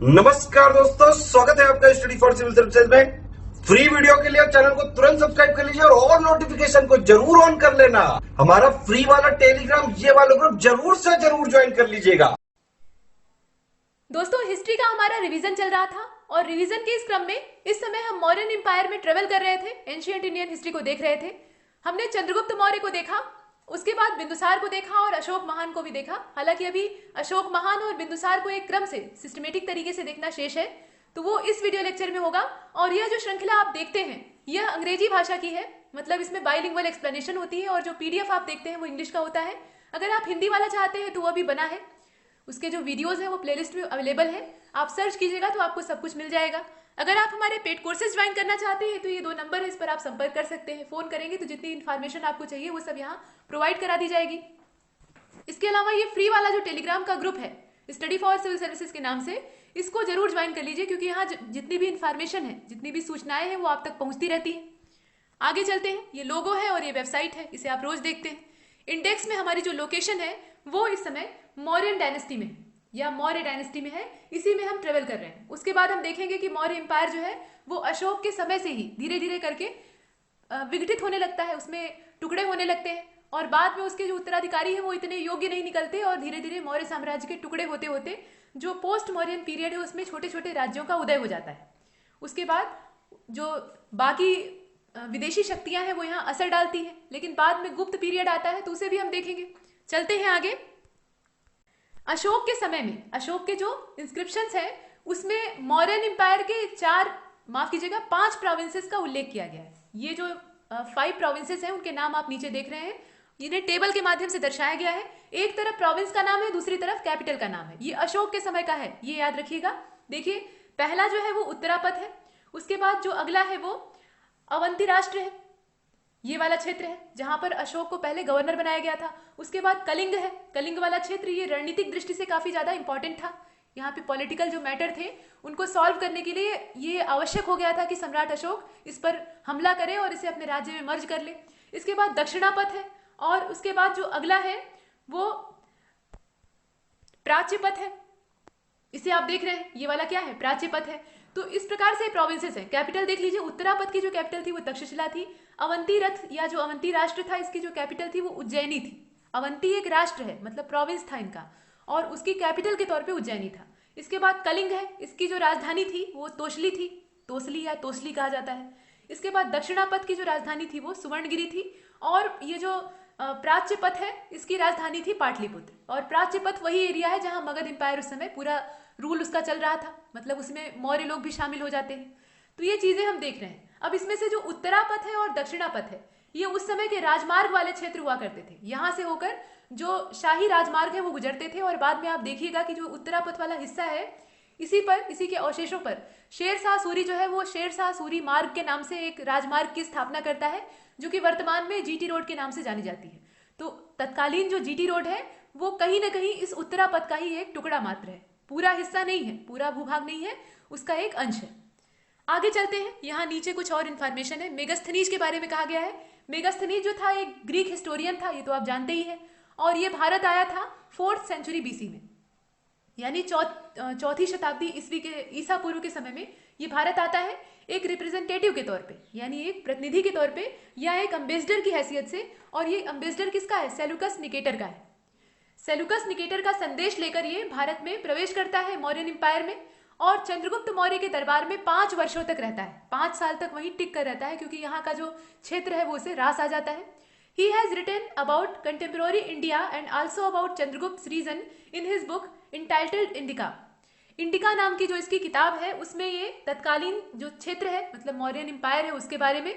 नमस्कार दोस्तों, स्वागत है आपका स्टडी फॉर सिविल सर्विसेज में। फ्री वीडियो के लिए चैनल को तुरंत सब्सक्राइब कर लीजिए और नोटिफिकेशन को जरूर ऑन कर लेना। हमारा फ्री वाला टेलीग्राम ये वाला ग्रुप जरूर से जरूर ज्वाइन कर लीजिएगा। दोस्तों, हिस्ट्री का हमारा रिवीजन चल रहा था और रिवीजन के इस क्रम में इस समय हम मौर्यन एम्पायर में ट्रेवल कर रहे थे, एंशिएंट इंडियन हिस्ट्री को देख रहे थे। हमने चंद्रगुप्त मौर्य को देखा, उसके बाद बिंदुसार को देखा और अशोक महान को भी देखा। हालांकि अभी अशोक महान और बिंदुसार को एक क्रम से सिस्टमेटिक तरीके से देखना शेष है, तो वो इस वीडियो लेक्चर में होगा। और यह जो श्रृंखला आप देखते हैं यह अंग्रेजी भाषा की है, मतलब इसमें बाइलिंगुअल एक्सप्लेनेशन होती है और जो पीडीएफ आप देखते हैं वो इंग्लिश का होता है। अगर आप हिंदी वाला चाहते हैं तो वह भी बना है, उसके जो वीडियोस हैं वो प्लेलिस्ट में अवेलेबल है, आप सर्च कीजिएगा तो आपको सब कुछ मिल जाएगा। अगर आप हमारे पेड कोर्सेज ज्वाइन करना चाहते हैं तो ये 2 नंबर है, इस पर आप संपर्क कर सकते हैं। फोन करेंगे तो जितनी इन्फॉर्मेशन आपको चाहिए वो सब यहाँ प्रोवाइड करा दी जाएगी। इसके अलावा ये फ्री वाला जो टेलीग्राम का ग्रुप है स्टडी फॉर सिविल सर्विसेज के नाम से, इसको जरूर ज्वाइन कर लीजिए, क्योंकि यहाँ जितनी भी इन्फॉर्मेशन है, जितनी भी सूचनाएं हैं वो आप तक पहुंचती रहती है। आगे चलते हैं। ये लोगो है और ये वेबसाइट है, इसे आप रोज देखते हैं। इंडेक्स में हमारी जो लोकेशन है वो इस समय मौर्यन डायनेस्टी में या मौर्य डायनेस्टी में है, इसी में हम ट्रेवल कर रहे हैं। उसके बाद हम देखेंगे कि मौर्य एम्पायर जो है वो अशोक के समय से ही धीरे धीरे करके विघटित होने लगता है, उसमें टुकड़े होने लगते हैं और बाद में उसके जो उत्तराधिकारी हैं वो इतने योग्य नहीं निकलते और धीरे धीरे मौर्य साम्राज्य के टुकड़े होते होते जो पोस्ट मौर्यन पीरियड है उसमें छोटे छोटे राज्यों का उदय हो जाता है। उसके बाद जो बाकी विदेशी शक्तियां हैं वो यहाँ असर डालती हैं, लेकिन बाद में गुप्त पीरियड आता है तो उसे भी हम देखेंगे। चलते हैं आगे। अशोक के समय में अशोक के जो इंस्क्रिप्शंस हैं उसमें मौर्यन एम्पायर के 5 प्रोविंसेस का उल्लेख किया गया है। ये जो 5 प्रोविंसेस हैं उनके नाम आप नीचे देख रहे हैं, इन्हें टेबल के माध्यम से दर्शाया गया है। एक तरफ प्रोविंस का नाम है, दूसरी तरफ कैपिटल का नाम है। ये अशोक के समय का है, ये याद रखिएगा। देखिए, पहला जो है वो उत्तरापथ है, उसके बाद जो अगला है वो अवंती राष्ट्र है, ये वाला क्षेत्र है जहां पर अशोक को पहले गवर्नर बनाया गया था। उसके बाद कलिंग है, कलिंग वाला क्षेत्र, ये रणनीतिक दृष्टि से काफी ज्यादा इंपॉर्टेंट था। यहाँ पे पॉलिटिकल जो मैटर थे उनको सॉल्व करने के लिए ये आवश्यक हो गया था कि सम्राट अशोक इस पर हमला करे और इसे अपने राज्य में मर्ज कर ले। इसके बाद दक्षिणापथ है और उसके बाद जो अगला है वो प्राच्यपथ है, इसे आप देख रहे हैं, ये वाला क्या है, प्राच्यपथ है। तो इस प्रकार से प्रोविंसेस है। कैपिटल देख लीजिए, उत्तरापथ की जो कैपिटल थी वो तक्षशिला थी। अवंती रथ या जो अवंती राष्ट्र था इसकी जो कैपिटल थी वो उज्जैनी थी। अवंती एक राष्ट्र है, मतलब प्रोविंस था इनका, और उसकी कैपिटल के तौर पे उज्जैनी था। इसके बाद कलिंग है, इसकी जो राजधानी थी वो तोसली थी, तोसली या तोसली कहा जाता है। इसके बाद दक्षिणापथ की जो राजधानी थी वो सुवर्णगिरी थी और ये जो प्राच्यपथ है इसकी राजधानी थी पाटलिपुत्र। और प्राच्यपथ वही एरिया है जहां मगध एम्पायर उस समय पूरा रूल उसका चल रहा था, मतलब उसमें मौर्य लोग भी शामिल हो जाते हैं। तो ये चीजें हम देख रहे हैं। अब इसमें से जो उत्तरापथ है और दक्षिणापथ है ये उस समय के राजमार्ग वाले क्षेत्र हुआ करते थे। यहां से होकर जो शाही राजमार्ग है वो गुजरते थे और बाद में आप देखिएगा कि जो उत्तरापथ वाला हिस्सा है इसी के अवशेषों पर शेरशाह सूरी जो है वो शेरशाह सूरी मार्ग के नाम से एक राजमार्ग की स्थापना करता है, जो कि वर्तमान में जीटी रोड के नाम से जानी जाती है। तो तत्कालीन जो जीटी रोड है वो कहीं ना कहीं इस उत्तरापथ का ही एक टुकड़ा मात्र है, पूरा हिस्सा नहीं है, पूरा भूभाग नहीं है, उसका एक अंश है। आगे चलते हैं। यहाँ नीचे कुछ और इन्फॉर्मेशन है। मेगास्थनीज के बारे में कहा गया है। मेगास्थनीज जो था एक ग्रीक हिस्टोरियन था, ये तो आप जानते ही हैं, और ये भारत आया था 4th सेंचुरी बीसी में, यानी 4वीं शताब्दी ईस्वी के ईसा पूर्व के समय में ये भारत आता है एक रिप्रेजेंटेटिव के तौर पे, यानी एक प्रतिनिधि के तौर पे या एक अम्बेसडर की हैसियत से। और ये अम्बेसडर किसका है, सेल्यूकस निकेटर का है। सेल्यूकस निकेटर का संदेश लेकर ये भारत में प्रवेश करता है मौर्यन एम्पायर में और चंद्रगुप्त मौर्य के दरबार में 5 वर्षों तक रहता है। 5 साल तक वहीं टिक कर रहता है, क्योंकि यहाँ का जो क्षेत्र है वो उसे रास आ जाता है। He has written about contemporary India and also about Chandragupt's reign in his book entitled Indica. Indica नाम की जो इसकी किताब है उसमें ये तत्कालीन जो क्षेत्र है, मतलब मौर्यन एम्पायर है, उसके बारे में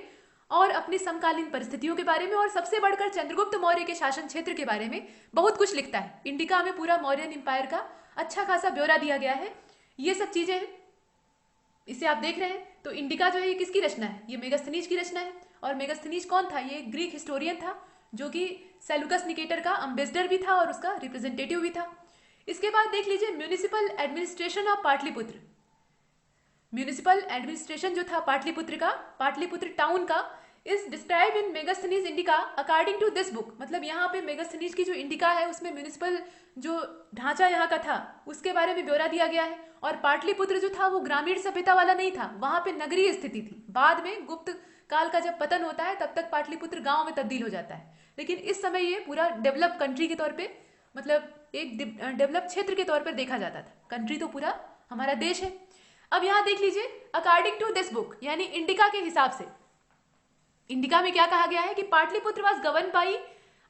और अपनी समकालीन परिस्थितियों के बारे में और सबसे बढ़कर चंद्रगुप्त मौर्य के शासन क्षेत्र के बारे में बहुत कुछ लिखता है। इंडिका में पूरा मौर्यन एम्पायर का अच्छा खासा ब्यौरा दिया गया है। ये सब चीजें हैं, इसे आप देख रहे हैं। तो इंडिका जो है ये किसकी रचना है, ये मेगास्थनीज की रचना है। और मेगास्थनीज कौन था, ये ग्रीक हिस्टोरियन था जो कि सेल्यूकस निकेटर का अम्बेसडर भी था और उसका रिप्रेजेंटेटिव भी था। इसके बाद देख लीजिए municipal administration of Pataliputra. Municipal administration जो था पाटलिपुत्र का, पाटलिपुत्र टाउन का, is describe in Megasthenes Indica according to this book. मतलब यहाँ पे मेगास्थनीज की जो इंडिका है उसमें म्यूनिसिपल जो ढांचा यहाँ का था उसके बारे में ब्यौरा दिया गया है। और पाटलिपुत्र जो था वो ग्रामीण सभ्यता वाला नहीं था, वहां पे नगरीय स्थिति थी। बाद में गुप्त काल का जब पतन होता है तब तक पाटलिपुत्र गांव में तब्दील हो जाता है, लेकिन इस समय ये पूरा डेवलप कंट्री के तौर पे, मतलब एक डेवलप क्षेत्र के तौर पर देखा जाता था। कंट्री तो पूरा हमारा देश है। अब यहाँ देख लीजिए, अकॉर्डिंग टू दिस बुक यानी इंडिका के हिसाब से, इंडिका में क्या कहा गया है कि Pataliputra was govern by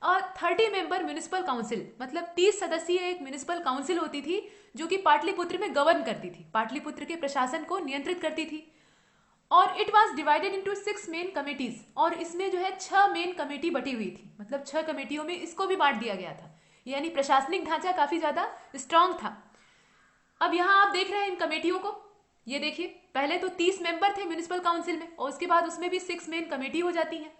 30 member municipal council. मतलब 30 सदस्यीय एक म्यूनिसिपल काउंसिल होती थी जो कि पाटलिपुत्र में गवर्न करती थी, पाटलिपुत्र के प्रशासन को नियंत्रित करती थी। और it was divided into 6 main committees, और इसमें जो है 6 मेन कमेटी बटी हुई थी। मतलब 6 कमेटियों में इसको भी बांट दिया गया था, यानी प्रशासनिक ढांचा काफी ज्यादा स्ट्रांग था। अब यहाँ आप देख रहे हैं इन कमेटियों को, ये देखिए, पहले तो 30 मेंबर थे म्यूनिसिपल काउंसिल में और उसके बाद उसमें भी 6 मेन कमेटी हो जाती हैं।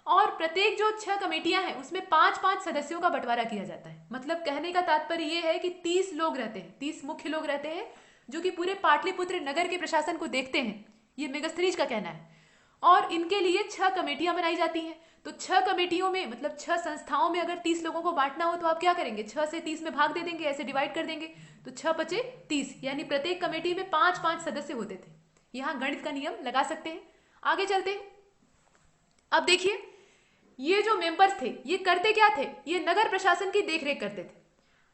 और प्रत्येक जो 6 कमेटियां हैं उसमें 5-5 सदस्यों का बंटवारा किया जाता है। मतलब कहने का तात्पर्य ये है कि 30 लोग रहते हैं, 30 मुख्य लोग रहते हैं जो कि पूरे पाटलिपुत्र नगर के प्रशासन को देखते हैं, ये मेगास्थनीज का कहना है। और इनके लिए 6 कमेटियां बनाई जाती हैं। तो 6 कमेटियों में, मतलब 6 संस्थाओं में अगर 30 लोगों को बांटना हो तो आप क्या करेंगे, 6 से 30 में भाग दे देंगे, ऐसे डिवाइड कर देंगे, तो 6 बचे 30, यानी प्रत्येक कमेटी में 5-5 सदस्य होते थे। यहाँ गणित का नियम लगा सकते हैं। आगे चलते हैं। अब देखिए, ये जो मेंबर्स थे ये करते क्या थे, ये नगर प्रशासन की देखरेख करते थे।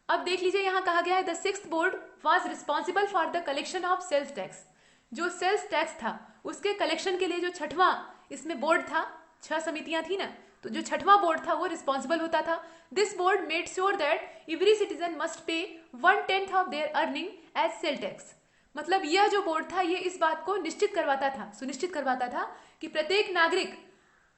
अब देख लीजिए, यहाँ कहा गया है the 6th board was responsible for the collection of sales tax. जो सेल्स टैक्स था उसके कलेक्शन के लिए जो 6वां इसमें बोर्ड था, 6 समितियां थी ना, तो जो 6वां बोर्ड था वो रिस्पॉन्सिबल होता था। This board made sure that every citizen must pay 1/10 of their earning as sale tax. मतलब यह जो बोर्ड था ये इस बात को निश्चित करवाता था, सुनिश्चित करवाता था कि प्रत्येक नागरिक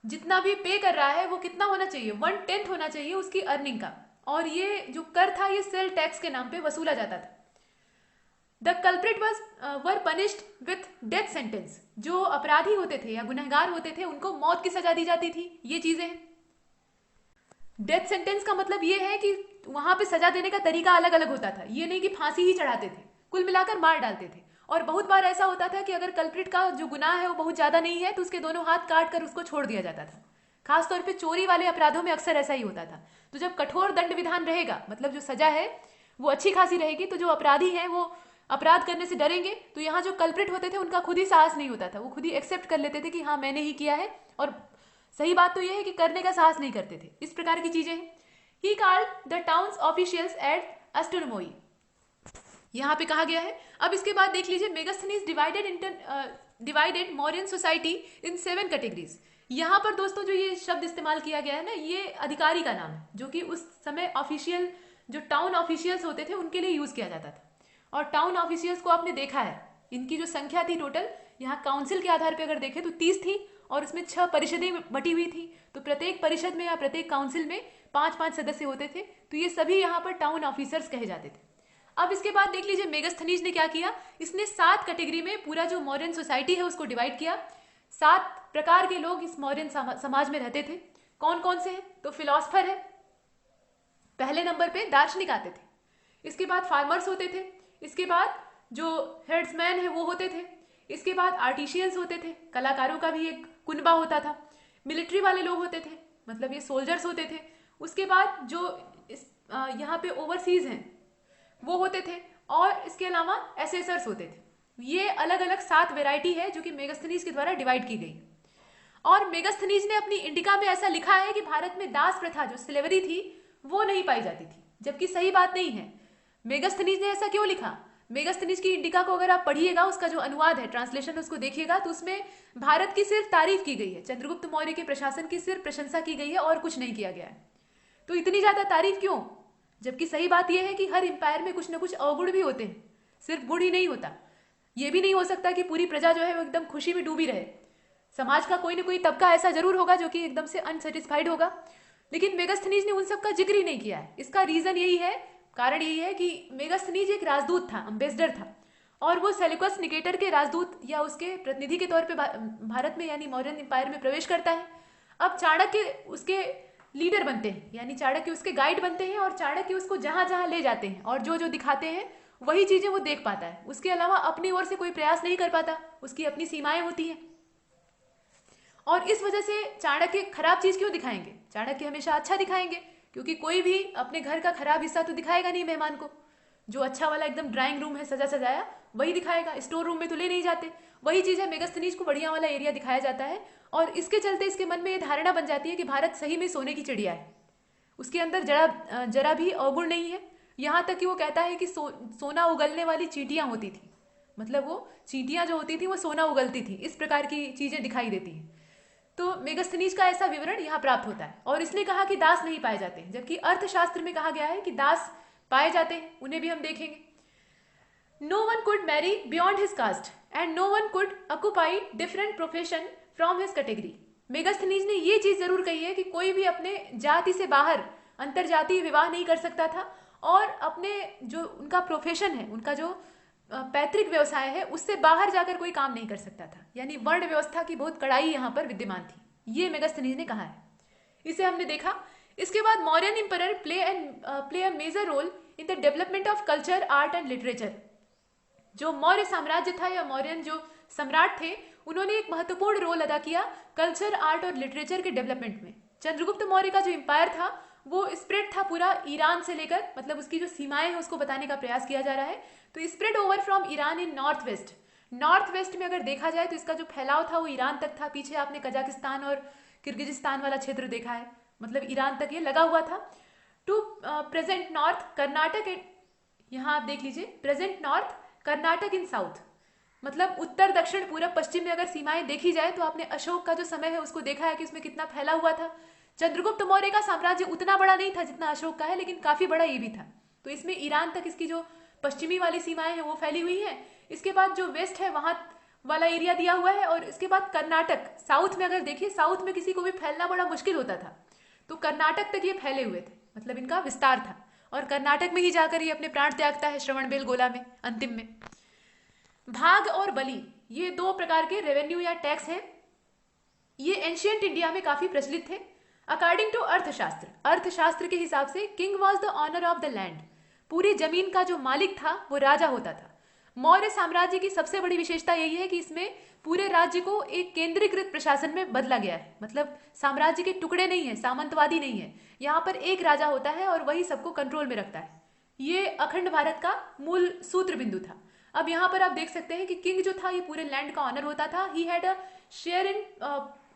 जितना भी पे कर रहा है वो कितना होना चाहिए, 1/10 होना चाहिए उसकी अर्निंग का। और ये जो कर था ये सेल टैक्स के नाम पे वसूला जाता था। The culprit were punished with death sentence. जो अपराधी होते थे या गुनहगार होते थे उनको मौत की सजा दी जाती थी। ये चीजें हैं। डेथ सेंटेंस का मतलब ये है कि वहां पे सजा देने का तरीका अलग अलग होता था, ये नहीं कि फांसी ही चढ़ाते थे, कुल मिलाकर मार डालते थे। और बहुत बार ऐसा होता था कि अगर कल्प्रिट का जो गुनाह है वो बहुत ज्यादा नहीं है तो उसके दोनों हाथ काट कर उसको छोड़ दिया जाता था। खासतौर पे चोरी वाले अपराधों में अक्सर ऐसा ही होता था। तो जब कठोर दंड विधान रहेगा, मतलब जो सजा है वो अच्छी खासी रहेगी, तो जो अपराधी हैं वो अपराध करने से डरेंगे। तो यहाँ जो कल्प्रिट होते थे उनका खुद ही साहस नहीं होता था, वो खुद ही एक्सेप्ट कर लेते थे कि हाँ मैंने ही किया है। और सही बात तो यह है कि करने का साहस नहीं करते थे। इस प्रकार की चीजें हैं। He called the towns officials at astynomoi, यहाँ पे कहा गया है। अब इसके बाद देख लीजिए, Megasthenes divided Mauryan society in 7 categories. यहाँ पर दोस्तों जो ये शब्द इस्तेमाल किया गया है ना, ये अधिकारी का नाम है जो कि उस समय ऑफिशियल जो टाउन ऑफिशियल्स होते थे उनके लिए यूज किया जाता था। और टाउन ऑफिशियल्स को आपने देखा है, इनकी जो संख्या थी टोटल, यहाँ काउंसिल के आधार पर अगर देखें तो 30 थी और उसमें 6 परिषदें बटी हुई थी। तो प्रत्येक परिषद में या प्रत्येक काउंसिल में 5-5 सदस्य होते थे। तो ये सभी यहाँ पर टाउन ऑफिसर्स कहे जाते थे। अब इसके बाद देख लीजिए मेगास्थनीज ने क्या किया, इसने 7 कैटेगरी में पूरा जो मौर्यन सोसाइटी है उसको डिवाइड किया। 7 प्रकार के लोग इस मौर्यन समाज में रहते थे। कौन कौन से हैं, तो फिलोसफर है, पहले नंबर पे दार्शनिक आते थे। इसके बाद फार्मर्स होते थे। इसके बाद जो हेड्समैन है वो होते थे। इसके बाद आर्टिशियंस होते थे, कलाकारों का भी एक कुनबा होता था। मिलिट्री वाले लोग होते थे, मतलब ये सोल्जर्स होते थे। उसके बाद जो यहाँ पे ओवरसीज हैं वो होते थे। और इसके अलावा एसेसर्स होते थे। ये अलग अलग 7 वैरायटी है जो कि मेगास्थनीज के द्वारा डिवाइड की गई। और मेगास्थनीज ने अपनी इंडिका में ऐसा लिखा है कि भारत में दास प्रथा जो स्लेवरी थी वो नहीं पाई जाती थी, जबकि सही बात नहीं है। मेगास्थनीज ने ऐसा क्यों लिखा, मेगास्थनीज की इंडिका को अगर आप पढ़िएगा, उसका जो अनुवाद है, ट्रांसलेशन उसको देखिएगा, तो उसमें भारत की सिर्फ तारीफ की गई है, चंद्रगुप्त मौर्य के प्रशासन की सिर्फ प्रशंसा की गई है और कुछ नहीं किया गया है। तो इतनी ज्यादा तारीफ क्यों, जबकि सही बात यह है कि हर एम्पायर में कुछ ना कुछ अवगुण भी होते हैं, सिर्फ गुण ही नहीं होता। यह भी नहीं हो सकता कि पूरी प्रजा जो है वो एकदम खुशी में डूबी रहे। समाज का कोई ना कोई तबका ऐसा जरूर होगा जो कि एकदम से अनसेटिस्फाइड होगा, लेकिन मेगास्थनीज ने उन सब का जिक्र ही नहीं किया है। इसका रीजन यही है, कारण यही है कि मेगास्थनीज एक राजदूत था, अम्बेसडर था, और वो सेल्यूकस निकेटर के राजदूत या उसके प्रतिनिधि के तौर पे भारत में यानी मौर्यन एम्पायर में प्रवेश करता है। अब चाणक्य उसके लीडर बनते हैं, यानी चाणक्य उसके गाइड बनते हैं, और चाणक्य उसको जहां जहां ले जाते हैं और जो जो दिखाते हैं वही चीजें वो देख पाता है। उसके अलावा अपनी ओर से कोई प्रयास नहीं कर पाता, उसकी अपनी सीमाएं होती हैं। और इस वजह से चाणक्य खराब चीज क्यों दिखाएंगे? चाणक्य हमेशा अच्छा दिखाएंगे, क्योंकि कोई भी अपने घर का खराब हिस्सा तो दिखाएगा नहीं मेहमान को। जो अच्छा वाला एकदम ड्राइंग रूम है सजा सजाया, वही दिखाएगा। स्टोर रूम में तो ले नहीं जाते। वही चीज है, मेगास्थनीज को बढ़िया वाला एरिया दिखाया जाता है, और इसके चलते इसके मन में ये धारणा बन जाती है कि भारत सही में सोने की चिड़िया है। उसके अंदर जरा भी अवगुण नहीं है। यहाँ तक कि वो कहता है कि सोना उगलने वाली चींटियां होती थी, मतलब वो चींटियां जो होती थी वो सोना उगलती थी। इस प्रकार की चीजें दिखाई देती हैं। तो मेगास्थनीज का ऐसा विवरण यहाँ प्राप्त होता है। और इसने कहा कि दास नहीं पाए जाते, जबकि अर्थशास्त्र में कहा गया है कि दास पाए जाते हैं। उन्हें भी हम देखेंगे। No one could marry beyond his caste and no one could occupy different profession from his category. Megasthenes ने ये चीज जरूर कही है कि कोई भी अपने जाति से बाहर अंतरजातीय विवाह नहीं कर सकता था, और अपने जो उनका प्रोफेशन है, उनका जो पैतृक व्यवसाय है, उससे बाहर जाकर कोई काम नहीं कर सकता था। यानी वर्ण व्यवस्था की बहुत कड़ाई यहाँ पर विद्यमान थी। ये मेगास्थनीज ने कहा है। इसे हमने देखा। इसके बाद Mauryan emperor play a major role in the development of culture, art and literature. जो मौर्य साम्राज्य था या मौर्यन जो सम्राट थे, उन्होंने एक महत्वपूर्ण रोल अदा किया कल्चर, आर्ट और लिटरेचर के डेवलपमेंट में। चंद्रगुप्त मौर्य का जो एम्पायर था वो स्प्रेड था पूरा ईरान से लेकर, मतलब उसकी जो सीमाएं हैं उसको बताने का प्रयास किया जा रहा है। तो spread over from Iran in north west. North west में अगर देखा जाए तो इसका जो फैलाव था वो ईरान तक था। पीछे आपने कजाकिस्तान और किर्गिजिस्तान वाला क्षेत्र देखा है, मतलब ईरान तक ये लगा हुआ था। टू प्रेजेंट नॉर्थ कर्नाटक, यहाँ आप देख लीजिए, प्रेजेंट नॉर्थ कर्नाटक इन साउथ, मतलब उत्तर दक्षिण पूरब पश्चिम में अगर सीमाएं देखी जाए तो आपने अशोक का जो समय है उसको देखा है कि उसमें कितना फैला हुआ था। चंद्रगुप्त मौर्य का साम्राज्य उतना बड़ा नहीं था जितना अशोक का है, लेकिन काफी बड़ा ये भी था। तो इसमें ईरान तक इसकी जो पश्चिमी वाली सीमाएं हैं वो फैली हुई है। इसके बाद जो वेस्ट है वहां वाला एरिया दिया हुआ है, और इसके बाद कर्नाटक साउथ में अगर देखिए, साउथ में किसी को भी फैलना बड़ा मुश्किल होता था, तो कर्नाटक तक ये फैले हुए थे, मतलब इनका विस्तार था। और कर्नाटक में ही जाकर ये अपने प्राण त्यागता है श्रवणबेलगोला में अंतिम में। भाग और बलि, ये दो प्रकार के रेवेन्यू या टैक्स हैं। ये एंशियंट इंडिया में काफी प्रचलित थे। अकॉर्डिंग टू अर्थशास्त्र, अर्थशास्त्र के हिसाब से king was the owner of the land. पूरी जमीन का जो मालिक था वो राजा होता था। मौर्य साम्राज्य की सबसे बड़ी विशेषता यही है कि इसमें पूरे राज्य को एक केंद्रीकृत प्रशासन में बदला गया है, मतलब साम्राज्य के टुकड़े नहीं है, सामंतवादी नहीं है। यहाँ पर एक राजा होता है और वही सबको कंट्रोल में रखता है। ये अखंड भारत का मूल सूत्र बिंदु था। अब यहाँ पर आप देख सकते हैं कि किंग जो था ये पूरे लैंड का ऑनर होता था। He had a share in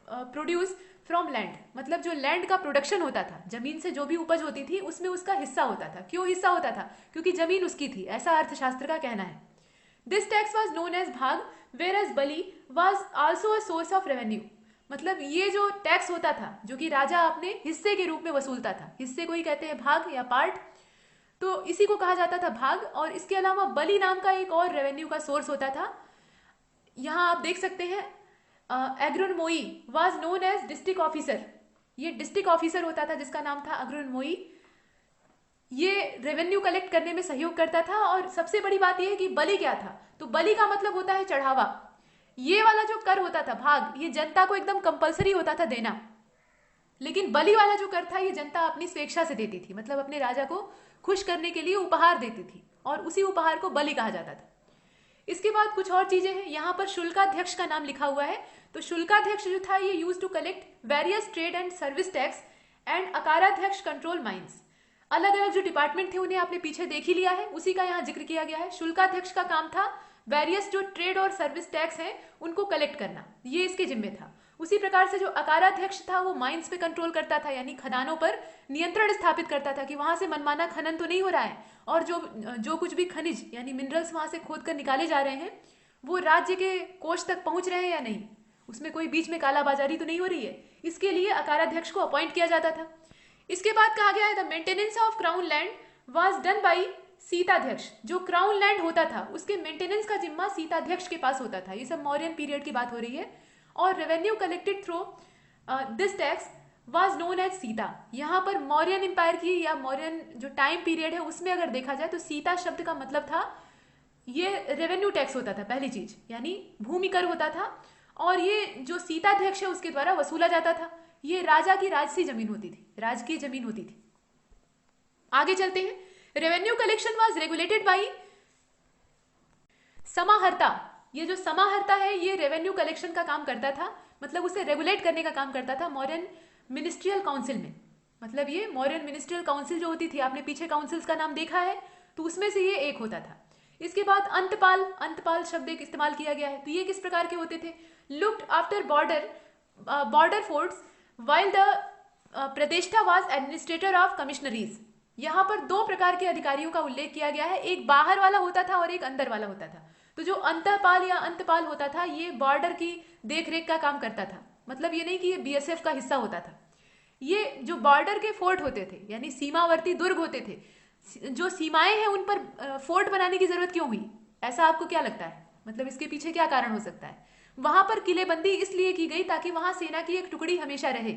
produce from land, मतलब जो लैंड का प्रोडक्शन होता था, जमीन से जो भी उपज होती थी उसमें उसका हिस्सा होता था। क्यों हिस्सा होता था? क्योंकि जमीन उसकी थी, ऐसा अर्थशास्त्र का कहना है। This tax was known as bhag, where as bali was also a source of revenue. मतलब ये जो टैक्स होता था जो कि राजा अपने हिस्से के रूप में वसूलता था, हिस्से को ही कहते हैं भाग या पार्ट, तो इसी को कहा जाता था भाग। और इसके अलावा बलि नाम का एक और रेवेन्यू का सोर्स होता था। यहाँ आप देख सकते हैं agronomoi was known as district officer. ये डिस्ट्रिक्ट ऑफिसर होता था जिसका नाम था अग्रोनमोई। ये रेवेन्यू कलेक्ट करने में सहयोग करता था। और सबसे बड़ी बात यह है कि बलि क्या था, तो बलि का मतलब होता है चढ़ावा। ये वाला जो कर होता था भाग, ये जनता को एकदम कंपलसरी होता था देना, लेकिन बलि वाला जो कर था ये जनता अपनी स्वेच्छा से देती थी, मतलब अपने राजा को खुश करने के लिए उपहार देती थी, और उसी उपहार को बलि कहा जाता था। इसके बाद कुछ और चीजें हैं। यहाँ पर शुल्काध्यक्ष का नाम लिखा हुआ है। तो शुल्काध्यक्ष जो था ये use to collect various trade and service tax, and Akaradhyaksha control mines. अलग अलग जो डिपार्टमेंट थे उन्हें आपने पीछे देख ही लिया है, उसी का यहाँ जिक्र किया गया है। शुल्काध्यक्ष का काम था वेरियस जो ट्रेड और सर्विस टैक्स हैं उनको कलेक्ट करना, ये इसके जिम्मे था। उसी प्रकार से जो अकाराध्यक्ष था वो माइंस पे कंट्रोल करता था, यानी खदानों पर नियंत्रण स्थापित करता था कि वहां से मनमाना खनन तो नहीं हो रहा है, और जो कुछ भी खनिज यानी मिनरल्स वहां से खोद कर निकाले जा रहे हैं वो राज्य के कोष तक पहुंच रहे हैं या नहीं, उसमें कोई बीच में कालाबाजारी तो नहीं हो रही है। इसके लिए अकाराध्यक्ष को अपॉइंट किया जाता था। इसके बाद कहा गया है the maintenance of crown land was done by Sitadhyaksha. जो क्राउन लैंड होता था उसके मेंटेनेंस का जिम्मा सीताध्यक्ष के पास होता था। ये सब मौर्यन पीरियड की बात हो रही है। और revenue collected through this tax was known as sita. यहाँ पर मौर्यन एम्पायर की या मौर्यन जो टाइम पीरियड है उसमें अगर देखा जाए तो सीता शब्द का मतलब था ये रेवेन्यू टैक्स होता था, पहली चीज, यानी भूमि कर होता था, और ये जो सीताध्यक्ष है उसके द्वारा वसूला जाता था। ये राजा की राजसी जमीन होती थी, राजकीय जमीन होती थी। आगे चलते हैं। Revenue collection was regulated by समाहर्ता। ये जो समाहर्ता है ये रेवेन्यू कलेक्शन का काम करता था। मतलब उसे रेगुलेट करने का काम करता था मौर्यन मिनिस्ट्रियल काउंसिल में। मतलब ये मौर्यन मिनिस्ट्रियल काउंसिल जो होती थी, आपने पीछे काउंसिल्स का नाम देखा है, तो उसमें से ये एक होता था। इसके बाद अंतपाल, अंतपाल शब्द एक इस्तेमाल किया गया है। तो ये किस प्रकार के होते थे? Looked after border forts while the Pradeshta was administrator of commissionaries. यहाँ पर दो प्रकार के अधिकारियों का उल्लेख किया गया है, एक बाहर वाला होता था और एक अंदर वाला होता था। तो जो अंतपाल या अंतपाल होता था, ये बॉर्डर की देखरेख का काम करता था। मतलब ये नहीं कि ये बीएसएफ का हिस्सा होता था। ये जो बॉर्डर के फोर्ट होते थे, यानी सीमावर्ती दुर्ग होते थे, जो सीमाएं हैं उन पर फोर्ट बनाने की जरूरत क्यों हुई, ऐसा आपको क्या लगता है? मतलब इसके पीछे क्या कारण हो सकता है? वहां पर किलेबंदी इसलिए की गई ताकि वहां सेना की एक टुकड़ी हमेशा रहे,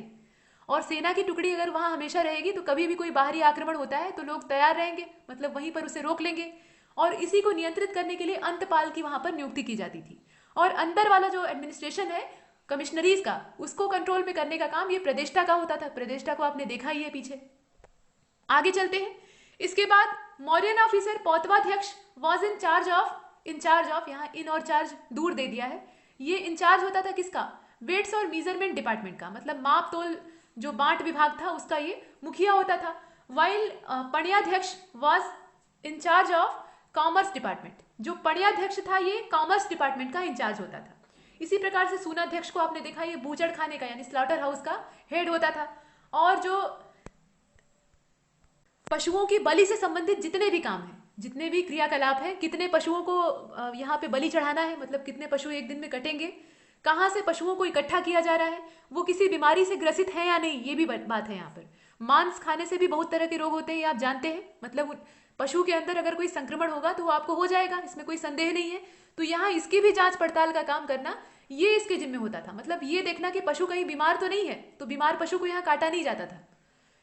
और सेना की टुकड़ी अगर वहां हमेशा रहेगी तो कभी भी कोई बाहरी आक्रमण होता है तो लोग तैयार रहेंगे, मतलब वहीं पर उसे रोक लेंगे। और इसी को नियंत्रित करने के लिए अंतपाल की वहां पर नियुक्ति की जाती थी। और अंदर वाला जो एडमिनिस्ट्रेशन है कमिश्नरीज का, उसको कंट्रोल में करने का काम ये प्रदेष्टा का होता था। प्रदेष्टा को आपने देखा ही है पीछे। आगे चलते हैं। इसके बाद Mauryan officer Pautavadhyaksha was in charge of यहाँ इन और चार्ज दूर दे दिया है। ये इंचार्ज होता था किसका? वेट्स और मेजरमेंट डिपार्टमेंट का, मतलब माप तोल जो बांट विभाग था उसका ये मुखिया होता था। While Panyadhyaksha was in charge of commerce department. जो पण्याध्यक्ष था ये कॉमर्स डिपार्टमेंट का इंचार्ज होता था। इसी प्रकार से सूनाध्यक्ष को आपने देखा, ये बूचड़ खाने का यानी स्लॉटर हाउस का हेड होता था। और जो पशुओं की बलि से संबंधित जितने भी काम हैं, जितने भी क्रियाकलाप हैं, कितने पशुओं को यहाँ पे बलि चढ़ाना है, मतलब कितने पशु एक दिन में कटेंगे, कहाँ से पशुओं को इकट्ठा किया जा रहा है, वो किसी बीमारी से ग्रसित है या नहीं, ये भी बात है यहाँ पर। मांस खाने से भी बहुत तरह के रोग होते हैं, ये आप जानते हैं। मतलब पशु के अंदर अगर कोई संक्रमण होगा तो वो आपको हो जाएगा, इसमें कोई संदेह नहीं है। तो यहाँ इसकी भी जांच पड़ताल का काम करना ये इसके जिम्मे होता था। मतलब ये देखना कि पशु कहीं बीमार तो नहीं है, तो बीमार पशु को यहाँ काटा नहीं जाता था,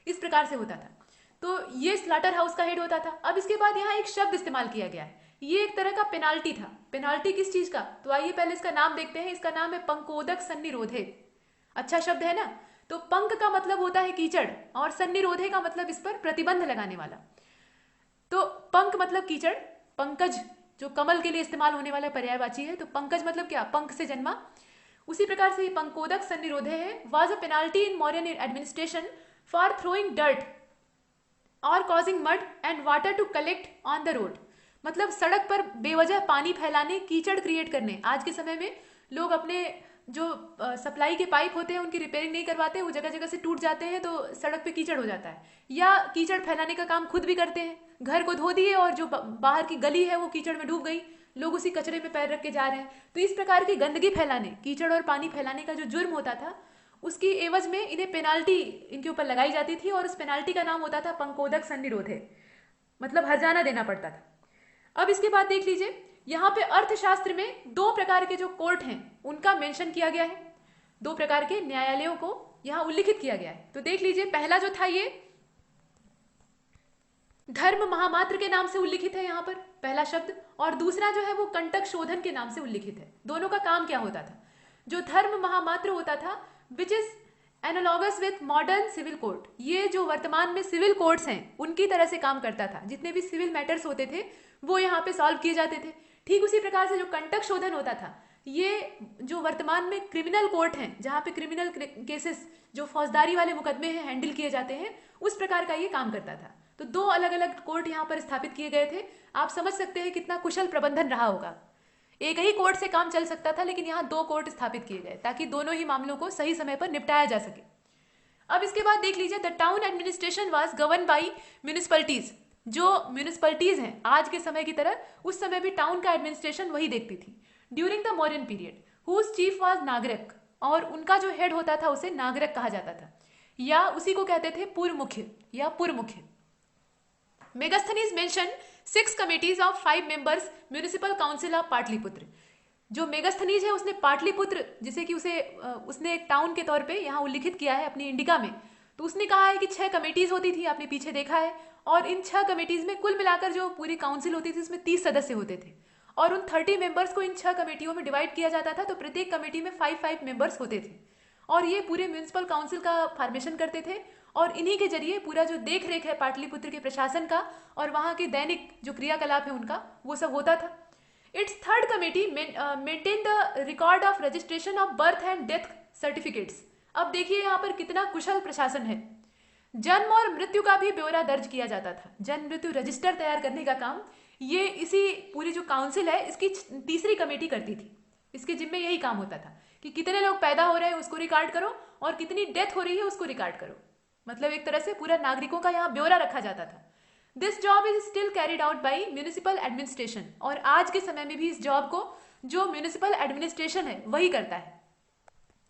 इस प्रकार से होता था। तो ये स्लॉटर हाउस का हेड होता था। अब इसके बाद यहाँ एक शब्द इस्तेमाल किया गया है, ये एक तरह का पेनाल्टी था। पेनाल्टी किस चीज का? तो आइए पहले इसका नाम देखते हैं। इसका नाम है पंकोदक सन्निरोधे। अच्छा शब्द है ना? तो पंक का मतलब होता है कीचड़, और सन्निरोधे का मतलब इस पर प्रतिबंध लगाने वाला। तो पंक मतलब कीचड़, पंकज जो कमल के लिए इस्तेमाल होने वाला पर्यायवाची है, तो पंकज मतलब क्या? पंख से जन्मा। उसी प्रकार से पंकोदक सन्निरोधे है was a penalty in Mauryan administration for throwing dirt और causing mud and water to collect on the road. मतलब सड़क पर बेवजह पानी फैलाने, कीचड़ क्रिएट करने। आज के समय में लोग अपने जो सप्लाई के पाइप होते हैं उनकी रिपेयरिंग नहीं करवाते, वो जगह जगह से टूट जाते हैं तो सड़क पे कीचड़ हो जाता है, या कीचड़ फैलाने का काम खुद भी करते हैं। घर को धो दिए और जो बाहर की गली है वो कीचड़ में डूब गई, लोग उसी कचरे में पैर रख के जा रहे हैं। तो इस प्रकार की गंदगी फैलाने, कीचड़ और पानी फैलाने का जो जुर्म होता था, उसकी एवज में इन्हें पेनाल्टी इनके ऊपर लगाई जाती थी, और उस पेनाल्टी का नाम होता था पंकोदक सन्निरोधे, मतलब हर्जाना देना पड़ता था। अब इसके बाद देख लीजिए, यहाँ पे अर्थशास्त्र में दो प्रकार के जो कोर्ट हैं उनका मेंशन किया गया है। दो प्रकार के न्यायालयों को यहाँ उल्लिखित किया गया है। तो देख लीजिए, पहला जो था ये धर्म महामात्र के नाम से उल्लिखित है यहाँ पर पहला शब्द, और दूसरा जो है वो कंटक शोधन के नाम से उल्लिखित है। दोनों का काम क्या होता था? जो धर्म महामात्र होता था, which is analogous with modern civil court, ये जो वर्तमान में सिविल कोर्ट्स हैं उनकी तरह से काम करता था। जितने भी सिविल मैटर्स होते थे वो यहाँ पे सॉल्व किए जाते थे। ठीक उसी प्रकार से जो कंटक शोधन होता था, ये जो वर्तमान में क्रिमिनल कोर्ट हैं, जहाँ पे क्रिमिनल केसेस जो फौजदारी वाले मुकदमे हैं हैंडल किए जाते हैं, उस प्रकार का ये काम करता था। तो दो अलग अलग कोर्ट यहाँ पर स्थापित किए गए थे। आप समझ सकते हैं कितना कुशल प्रबंधन रहा होगा। एक ही कोर्ट से काम चल सकता था, लेकिन यहाँ दो कोर्ट स्थापित किए गए ताकि दोनों ही मामलों को सही समय पर निपटाया जा सके। अब इसके बाद देख लीजिए, the town administration was govern by municipalities. जो म्यूनिसिपलिटीज हैं आज के समय की तरह, उस समय भी टाउन का एडमिनिस्ट्रेशन वही देखती थी। During the Mauryan period whose chief was nagarik, और उनका जो हेड होता था उसे नागरिक कहा जाता था, या उसी को कहते थे पूर्व मुख्य या पूर्व मुख्य। Megasthenes mention 6 committees of 5 members municipal council of Pataliputra. जो मेगास्थनीज है उसने पाटलिपुत्र, जिसे कि उसने एक टाउन के तौर पे यहाँ उल्लिखित किया है अपनी इंडिका में, तो उसने कहा है कि 6 कमेटीज होती थी, आपने पीछे देखा है। और इन 6 कमेटीज में कुल मिलाकर जो पूरी काउंसिल होती थी उसमें 30 सदस्य होते थे, और उन 30 मेंबर्स को इन 6 कमेटियों में डिवाइड किया जाता था। तो प्रत्येक कमेटी में 5-5 मेंबर्स होते थे, और ये पूरे म्यूनिसिपल काउंसिल का फॉर्मेशन करते थे। और इन्हीं के जरिए पूरा जो देख रेख है पाटलिपुत्र के प्रशासन का और वहाँ के दैनिक जो क्रियाकलाप है उनका, वो सब होता था। It's third committee maintain the record of registration of birth and death certificates. अब देखिए यहाँ पर कितना कुशल प्रशासन है। जन्म और मृत्यु का भी ब्यौरा दर्ज किया जाता था। जन्म मृत्यु रजिस्टर तैयार करने का काम ये इसी पूरी जो काउंसिल है इसकी तीसरी कमेटी करती थी। इसके जिम्मे यही काम होता था कि कितने लोग पैदा हो रहे हैं उसको रिकॉर्ड करो और कितनी डेथ हो रही है उसको रिकॉर्ड करो। मतलब एक तरह से पूरा नागरिकों का यहाँ ब्यौरा रखा जाता था। This job is still carried out by municipal administration, और आज के समय में भी इस जॉब को जो म्यूनिसिपल एडमिनिस्ट्रेशन है वही करता है।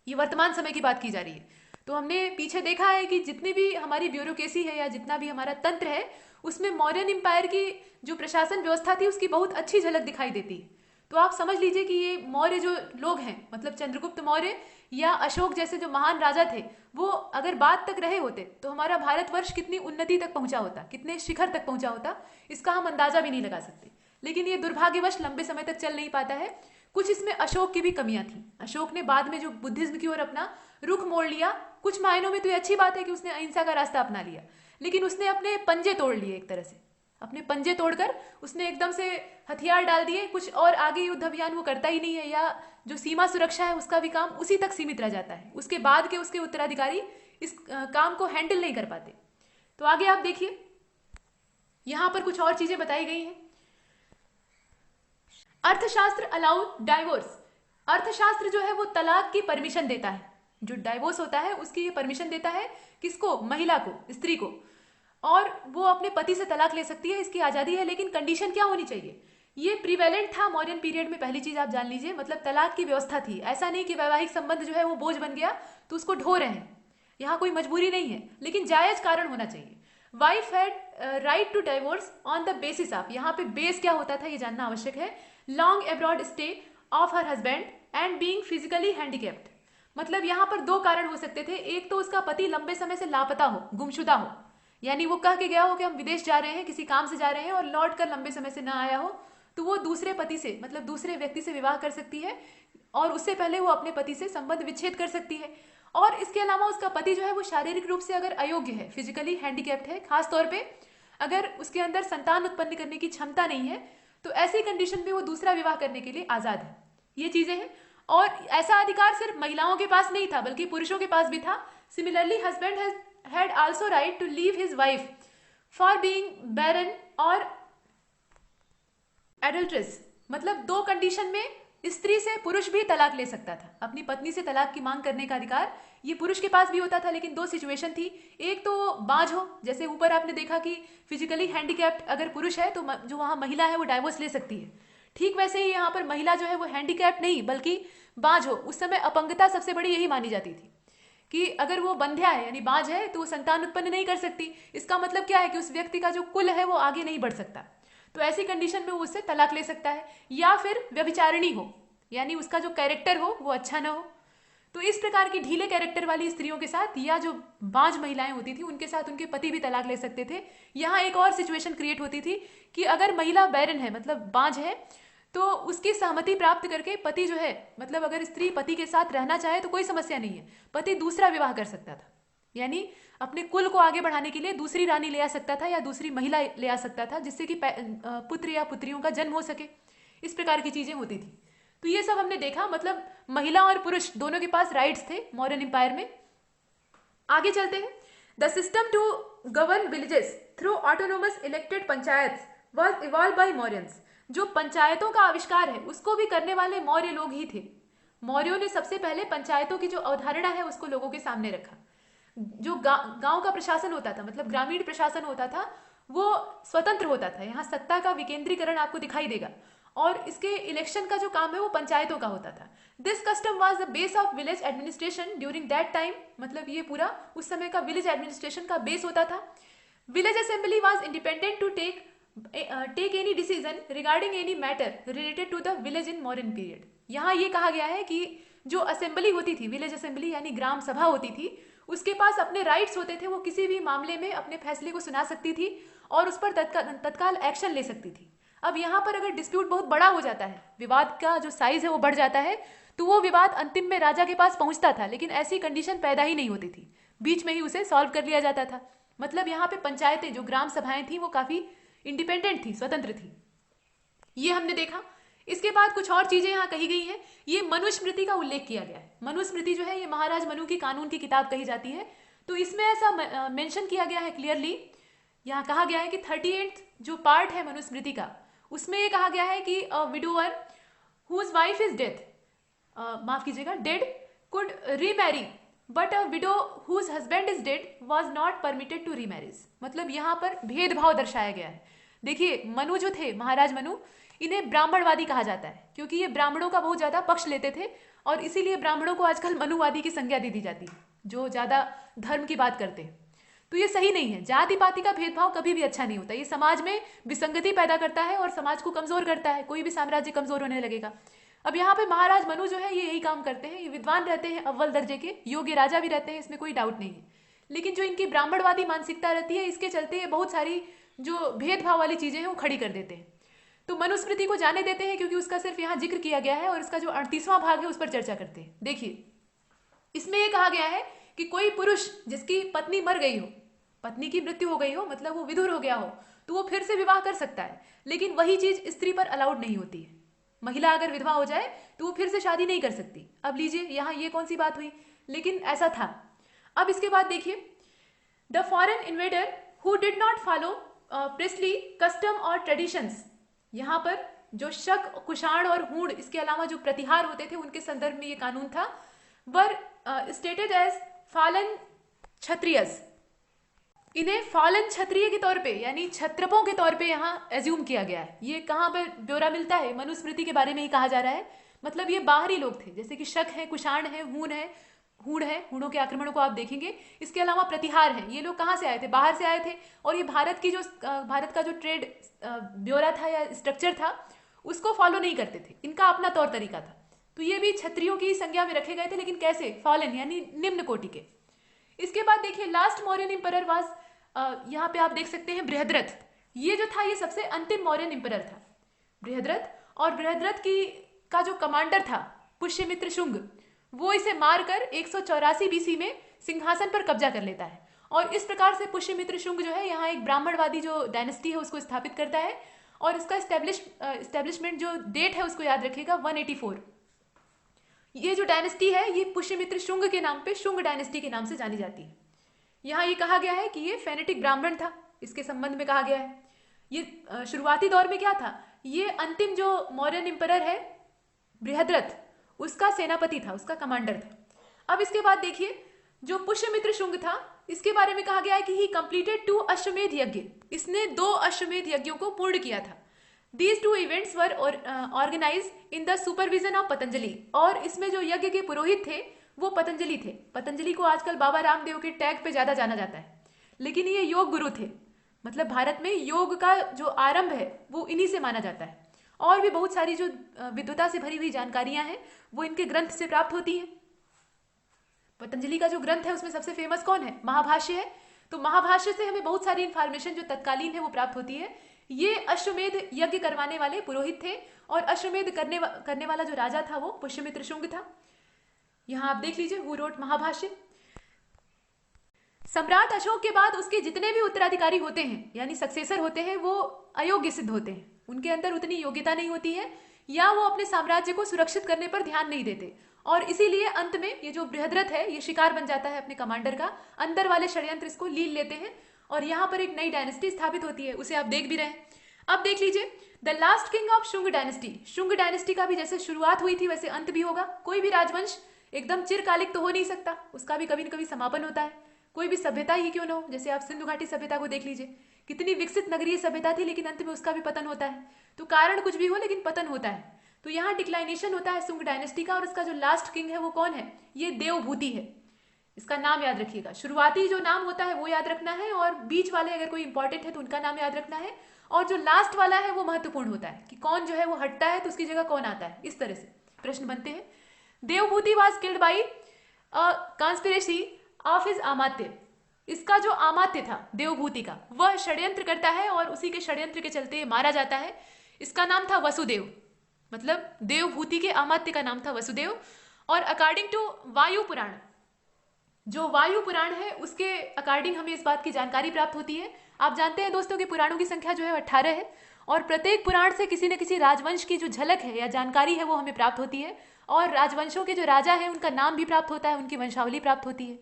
ये वर्तमान समय की बात की जा रही है। तो हमने पीछे देखा है कि जितनी भी हमारी ब्यूरोक्रेसी है या जितना भी हमारा तंत्र है उसमें मौर्यन एम्पायर की जो प्रशासन व्यवस्था थी उसकी बहुत अच्छी झलक दिखाई देती है। तो आप समझ लीजिए कि ये मौर्य जो लोग हैं, मतलब चंद्रगुप्त मौर्य या अशोक जैसे जो महान राजा थे, वो अगर बाद तक रहे होते तो हमारा भारतवर्ष कितनी उन्नति तक पहुंचा होता, कितने शिखर तक पहुंचा होता, इसका हम अंदाजा भी नहीं लगा सकते। लेकिन ये दुर्भाग्यवश लंबे समय तक चल नहीं पाता है। कुछ इसमें अशोक की भी कमियां थी। अशोक ने बाद में जो बुद्धिज्म की ओर अपना रुख मोड़ लिया, कुछ मायनों में तो ये अच्छी बात है कि उसने अहिंसा का रास्ता अपना लिया, लेकिन उसने अपने पंजे तोड़ लिए। एक तरह से अपने पंजे तोड़कर उसने एकदम से हथियार डाल दिए। कुछ और आगे युद्ध अभियान वो करता ही नहीं है, या जो सीमा सुरक्षा है उसका भी काम उसी तक सीमित रह जाता है। उसके बाद के उसके उत्तराधिकारी इस काम को हैंडल नहीं कर पाते। तो आगे आप देखिए, यहां पर कुछ और चीजें बताई गई हैं। अर्थशास्त्र अलाउ डाइवोर्स। अर्थशास्त्र जो है वो तलाक की परमिशन देता है। जो डाइवोर्स होता है उसकी ये परमिशन देता है, किसको? महिला को, स्त्री को, और वो अपने पति से तलाक ले सकती है, इसकी आजादी है। लेकिन कंडीशन क्या होनी चाहिए? ये प्रिवेलेंट था मौर्यन पीरियड में। पहली चीज आप जान लीजिए, मतलब तलाक की व्यवस्था थी। ऐसा नहीं कि वैवाहिक संबंध जो है वो बोझ बन गया तो उसको ढो रहे हैं। यहाँ कोई मजबूरी नहीं है, लेकिन जायज कारण होना चाहिए। Wife had right to divorce on the basis of, यहाँ पे बेस क्या होता था ये जानना आवश्यक है, long abroad stay of her husband and being physically handicapped. मतलब यहाँ पर दो कारण हो सकते थे। एक तो उसका पति लंबे समय से लापता हो, गुमशुदा हो, यानी वो कह के गया हो कि हम विदेश जा रहे हैं, किसी काम से जा रहे हैं, और लौट कर लंबे समय से ना आया हो, तो वो दूसरे पति से, मतलब दूसरे व्यक्ति से विवाह कर सकती है और उससे पहले वो अपने पति से संबंध विच्छेद कर सकती है। और इसके अलावा उसका पति जो है वो शारीरिक रूप से अगर अयोग्य है, फिजिकली हैंडीकैप्ड है, खासतौर पे अगर उसके अंदर संतान उत्पन्न करने की क्षमता नहीं है, तो ऐसी कंडीशन में वो दूसरा विवाह करने के लिए आजाद है। ये चीजें हैं। और ऐसा अधिकार सिर्फ महिलाओं के पास नहीं था बल्कि पुरुषों के पास भी था। Similarly husband had also right to leave his wife for being barren और एडल्ट्रेस। मतलब दो कंडीशन में स्त्री से पुरुष भी तलाक ले सकता था। अपनी पत्नी से तलाक की मांग करने का अधिकार ये पुरुष के पास भी होता था, लेकिन दो सिचुएशन थी। एक तो बांझ हो, जैसे ऊपर आपने देखा कि फिजिकली हैंडीकैप्ड अगर पुरुष है तो जो वहां महिला है वो डाइवोर्स ले सकती है। ठीक वैसे ही यहाँ पर महिला जो है वो हैंडीकैप्ड नहीं बल्कि बांझ हो। उस समय अपंगता सबसे बड़ी यही मानी जाती थी कि अगर वो बंध्या है यानी बांझ है तो वो संतान उत्पन्न नहीं कर सकती। इसका मतलब क्या है कि उस व्यक्ति का जो कुल है वो आगे नहीं बढ़ सकता। तो ऐसी कंडीशन में वो उससे तलाक ले सकता है। या फिर व्यभिचारिणी हो, यानी उसका जो कैरेक्टर हो वो अच्छा ना हो। तो इस प्रकार की ढीले कैरेक्टर वाली स्त्रियों के साथ या जो बांझ महिलाएं होती थी उनके साथ उनके पति भी तलाक ले सकते थे। यहाँ एक और सिचुएशन क्रिएट होती थी कि अगर महिला बैरन है, मतलब बांझ है, तो उसकी सहमति प्राप्त करके पति जो है, मतलब अगर स्त्री पति के साथ रहना चाहे तो कोई समस्या नहीं है, पति दूसरा विवाह कर सकता था। यानी अपने कुल को आगे बढ़ाने के लिए दूसरी रानी ले आ सकता था या दूसरी महिला ले आ सकता था, जिससे कि पुत्र या पुत्रियों का जन्म हो सके। इस प्रकार की चीजें होती थी। तो ये सब हमने देखा, मतलब महिला और पुरुष दोनों के पास राइट्स थे मौर्यन एम्पायर में। आगे चलते हैं। The system to govern villages through autonomous elected panchayat was evolve by Mauryans. जो पंचायतों का आविष्कार है उसको भी करने वाले मौर्य लोग ही थे। मौर्यों ने सबसे पहले पंचायतों की जो अवधारणा है उसको लोगों के सामने रखा। जो गांव का प्रशासन होता था, मतलब ग्रामीण प्रशासन होता था, वो स्वतंत्र होता था। यहाँ सत्ता का विकेंद्रीकरण आपको दिखाई देगा। और इसके इलेक्शन का जो काम है वो पंचायतों का होता था। This custom was the base of village administration during that time. मतलब ये पूरा उस समय का विलेज एडमिनिस्ट्रेशन का बेस होता था। Village assembly was independent to take any decision regarding any matter related to the village in modern period. यहाँ ये कहा गया है कि जो असेंबली होती थी, विलेज असेंबली यानी ग्राम सभा होती थी, उसके पास अपने राइट्स होते थे। वो किसी भी मामले में अपने फैसले को सुना सकती थी और उस पर तत्काल एक्शन ले सकती थी। अब यहाँ पर अगर डिस्प्यूट बहुत बड़ा हो जाता है, विवाद का जो साइज है वो बढ़ जाता है, तो वो विवाद अंतिम में राजा के पास पहुंचता था। लेकिन ऐसी कंडीशन पैदा ही नहीं होती थी, बीच में ही उसे सॉल्व कर लिया जाता था। मतलब यहाँ पे पंचायतें, जो ग्राम सभाएं थी, वो काफी इंडिपेंडेंट थी, स्वतंत्र थी। ये हमने देखा। इसके बाद कुछ और चीजें यहाँ कही गई हैं। ये मनुस्मृति का उल्लेख किया गया है। मनुस्मृति जो है ये महाराज मनु की कानून की किताब कही जाती है। तो इसमें ऐसा मेंशन किया गया है क्लियरली, यहाँ कहा गया है कि 38th जो पार्ट है मनुस्मृति का, उसमें ये कहा गया है कि a widower whose wife is death, माफ कीजिएगा, dead could remarry, but a widow whose husband is dead was not permitted to remarriage. मतलब यहाँ पर भेदभाव दर्शाया गया है। देखिए मनु जो थे, महाराज मनु, इन्हें ब्राह्मणवादी कहा जाता है क्योंकि ये ब्राह्मणों का बहुत ज्यादा पक्ष लेते थे और इसीलिए ब्राह्मणों को आजकल मनुवादी की संज्ञा दे दी जाती है, जो ज्यादा धर्म की बात करते हैं। तो ये सही नहीं है। जाति पाति का भेदभाव कभी भी अच्छा नहीं होता। ये समाज में विसंगति पैदा करता है और समाज को कमजोर करता है। कोई भी साम्राज्य कमजोर होने लगेगा। अब यहाँ पे महाराज मनु जो है ये यही काम करते हैं। ये विद्वान रहते हैं, अव्वल दर्जे के योग्य राजा भी रहते हैं, इसमें कोई डाउट नहीं है। लेकिन जो इनकी ब्राह्मणवादी मानसिकता रहती है, इसके चलते ये बहुत सारी जो भेदभाव वाली चीजें हैं वो खड़ी कर देते हैं। तो मनुस्मृति को जाने देते हैं क्योंकि उसका सिर्फ यहाँ जिक्र किया गया है और इसका जो 38वां भाग है उस पर चर्चा करते हैं। देखिए इसमें यह कहा गया है कि कोई पुरुष जिसकी पत्नी मर गई हो, पत्नी की मृत्यु हो गई हो, मतलब वो विधुर हो गया हो, तो वो फिर से विवाह कर सकता है। लेकिन वही चीज स्त्री पर अलाउड नहीं होती है। महिला अगर विधवा हो जाए तो वो फिर से शादी नहीं कर सकती। अब लीजिए यहाँ ये कौन सी बात हुई, लेकिन ऐसा था। अब इसके बाद देखिए, the foreign invader who did not follow priestly custom और ट्रेडिशंस, यहाँ पर जो शक, कुषाण और हूण, इसके अलावा जो प्रतिहार होते थे उनके संदर्भ में ये कानून था, वर स्टेटेड एज फॉलन क्षत्रियस। इन्हें फॉलन क्षत्रिय के तौर पे यानी क्षत्रपों के तौर पे यहाँ एज्यूम किया गया है। ये कहाँ पर ब्यौरा मिलता है, मनुस्मृति के बारे में ही कहा जा रहा है। मतलब ये बाहरी लोग थे, जैसे कि शक है, कुषाण है, हूण है, हूणों के आक्रमणों को आप देखेंगे। इसके अलावा प्रतिहार है। ये लोग कहाँ से आए थे, बाहर से आए थे और ये भारत का जो ट्रेड ब्यौरा था या स्ट्रक्चर था उसको फॉलो नहीं करते थे। इनका अपना तौर तरीका था। तो ये भी क्षत्रियों की संज्ञा में रखे गए थे, लेकिन कैसे, फॉलन यानी निम्न कोटि के। इसके बाद देखिए, लास्ट मौर्यन इंपरर वाज, यहाँ पे आप देख सकते हैं बृहद्रथ। ये जो था ये सबसे अंतिम मौर्यन इंपरर था, बृहद्रथ। और बृहद्रथ का जो कमांडर था पुष्यमित्र शुंग, वो इसे मारकर 184 बीसी में सिंहासन पर कब्जा कर लेता है। और इस प्रकार से पुष्यमित्र शुंग जो है यहाँ एक ब्राह्मणवादी जो डायनेस्टी है उसको स्थापित करता है। और इसका एस्टेब्लिशमेंट जो डेट है उसको याद रखिएगा, 184। ये जो डायनेस्टी है ये पुष्यमित्र शुंग के नाम पे, शुंग डायनेस्टी के नाम से जानी जाती है। यहाँ ये कहा गया है कि ये फेनेटिक ब्राह्मण था, इसके संबंध में कहा गया है। ये शुरुआती दौर में क्या था, ये अंतिम जो मौर्यन इंपरर है बृहद्रथ, उसका सेनापति था, उसका कमांडर था। अब इसके बाद देखिए, जो पुष्यमित्र शुंग था इसके बारे में कहा गया है कि ही कंप्लीटेड 2 अश्वमेध यज्ञ। इसने 2 अश्वमेध यज्ञों को पूर्ण किया था। These 2 events were organized in the supervision of Patanjali. और इसमें जो यज्ञ के पुरोहित थे वो पतंजलि थे। पतंजलि को आजकल बाबा रामदेव के टैग पे ज्यादा जाना जाता है, लेकिन ये योग गुरु थे। मतलब भारत में योग का जो आरंभ है वो इन्हीं से माना जाता है। और भी बहुत सारी जो विद्वता से भरी हुई जानकारियां हैं वो इनके ग्रंथ से प्राप्त होती हैं। पतंजलि का जो ग्रंथ है उसमें सबसे फेमस कौन है, महाभाष्य है। तो महाभाष्य से हमें बहुत सारी इंफॉर्मेशन जो तत्कालीन है वो प्राप्त होती है। ये अश्वमेध यज्ञ करवाने वाले पुरोहित थे और अश्वमेध करने वाला जो राजा था वो पुष्यमित्र शुंग था। यहां आप देख लीजिए, हु रोट महाभाष्य। सम्राट अशोक के बाद उसके जितने भी उत्तराधिकारी होते हैं यानी सक्सेसर होते हैं वो अयोग्य सिद्ध होते हैं। उनके अंदर उतनी योग्यता नहीं होती है या वो अपने साम्राज्य को सुरक्षित करने पर ध्यान नहीं देते। और इसीलिए अंत में ये जो बृहद्रथ है ये शिकार बन जाता है अपने कमांडर का। अंदर वाले षड्यंत्र इसको लील लेते हैं और यहाँ पर एक नई डायनेस्टी स्थापित होती है, उसे आप देख भी रहे हैं। अब देख लीजिए, the last king of Shunga dynasty. Shunga dynasty का भी जैसे शुरुआत हुई थी वैसे अंत भी होगा। कोई भी राजवंश एकदम चिरकालिक तो हो नहीं सकता, उसका भी कभी न कभी समापन होता है। कोई भी सभ्यता ही क्यों न हो, जैसे आप सिंधु घाटी सभ्यता को देख लीजिए, कितनी विकसित नगरीय सभ्यता थी लेकिन अंत में उसका भी पतन होता है। तो कारण कुछ भी हो लेकिन पतन होता है। तो यहाँ डिक्लाइनेशन होता है शुंग डायनेस्टी का। और इसका जो लास्ट किंग है वो कौन है, ये देवभूति है। इसका नाम याद रखिएगा। शुरुआती जो नाम होता है वो याद रखना है और बीच वाले अगर कोई इंपॉर्टेंट है तो उनका नाम याद रखना है। और जो लास्ट वाला है वो महत्वपूर्ण होता है कि कौन जो है वो हटता है तो उसकी जगह कौन आता है। इस तरह से प्रश्न बनते हैं। Devabhuti was killed by conspiracy of his amatya. इसका जो अमात्य था देवभूति का, वह षड्यंत्र करता है और उसी के षड्यंत्र के चलते मारा जाता है। इसका नाम था वसुदेव। मतलब देवभूति के अमात्य का नाम था वसुदेव। और अकॉर्डिंग टू वायु पुराण, जो वायु पुराण है उसके अकॉर्डिंग हमें इस बात की जानकारी प्राप्त होती है। आप जानते हैं दोस्तों कि पुराणों की संख्या जो है 18 है और प्रत्येक पुराण से किसी न किसी राजवंश की जो झलक है या जानकारी है वो हमें प्राप्त होती है, और राजवंशों के जो राजा हैं उनका नाम भी प्राप्त होता है, उनकी वंशावली प्राप्त होती है।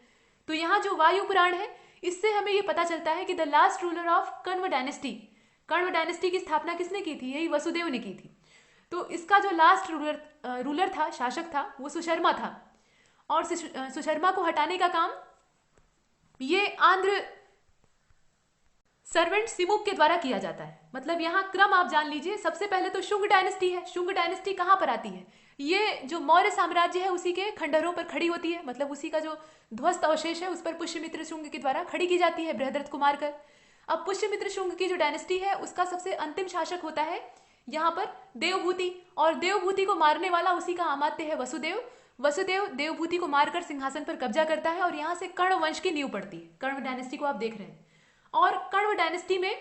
तो यहाँ जो वायु पुराण है, इससे हमें ये पता चलता है कि the last ruler of Kanva dynasty, Kanva dynasty की स्थापना किसने की थी? यही वसुदेव ने की थी। तो इसका जो लास्ट रूलर था, शासक था, वो सुशर्मा था, और सुशर्मा को हटाने का काम ये आंध्र सर्वेंट सिमुक के द्वारा किया जाता है। मतलब यहाँ क्रम आप जान लीजिए, सबसे पहले तो शुंग डायनेस्टी है। शुंग डायनेस्टी कहाँ पर आती है? ये जो मौर्य साम्राज्य है उसी के खंडहरों पर खड़ी होती है, मतलब उसी का जो ध्वस्त अवशेष है उस पर पुष्यमित्र शुंग के द्वारा खड़ी की जाती है, बृहद्रथ को मारकर। अब पुष्यमित्र शुंग की जो डायनेस्टी है उसका सबसे अंतिम शासक होता है यहाँ पर देवभूति, और देवभूति को मारने वाला उसी का अमात्य है वसुदेव। वसुदेव देवभूति को मारकर सिंहासन पर कब्जा करता है, और यहाँ से कर्ण वंश की नींव पड़ती है। कर्ण डायनेस्टी को आप देख रहे हैं। और कण्व डायनेस्टी में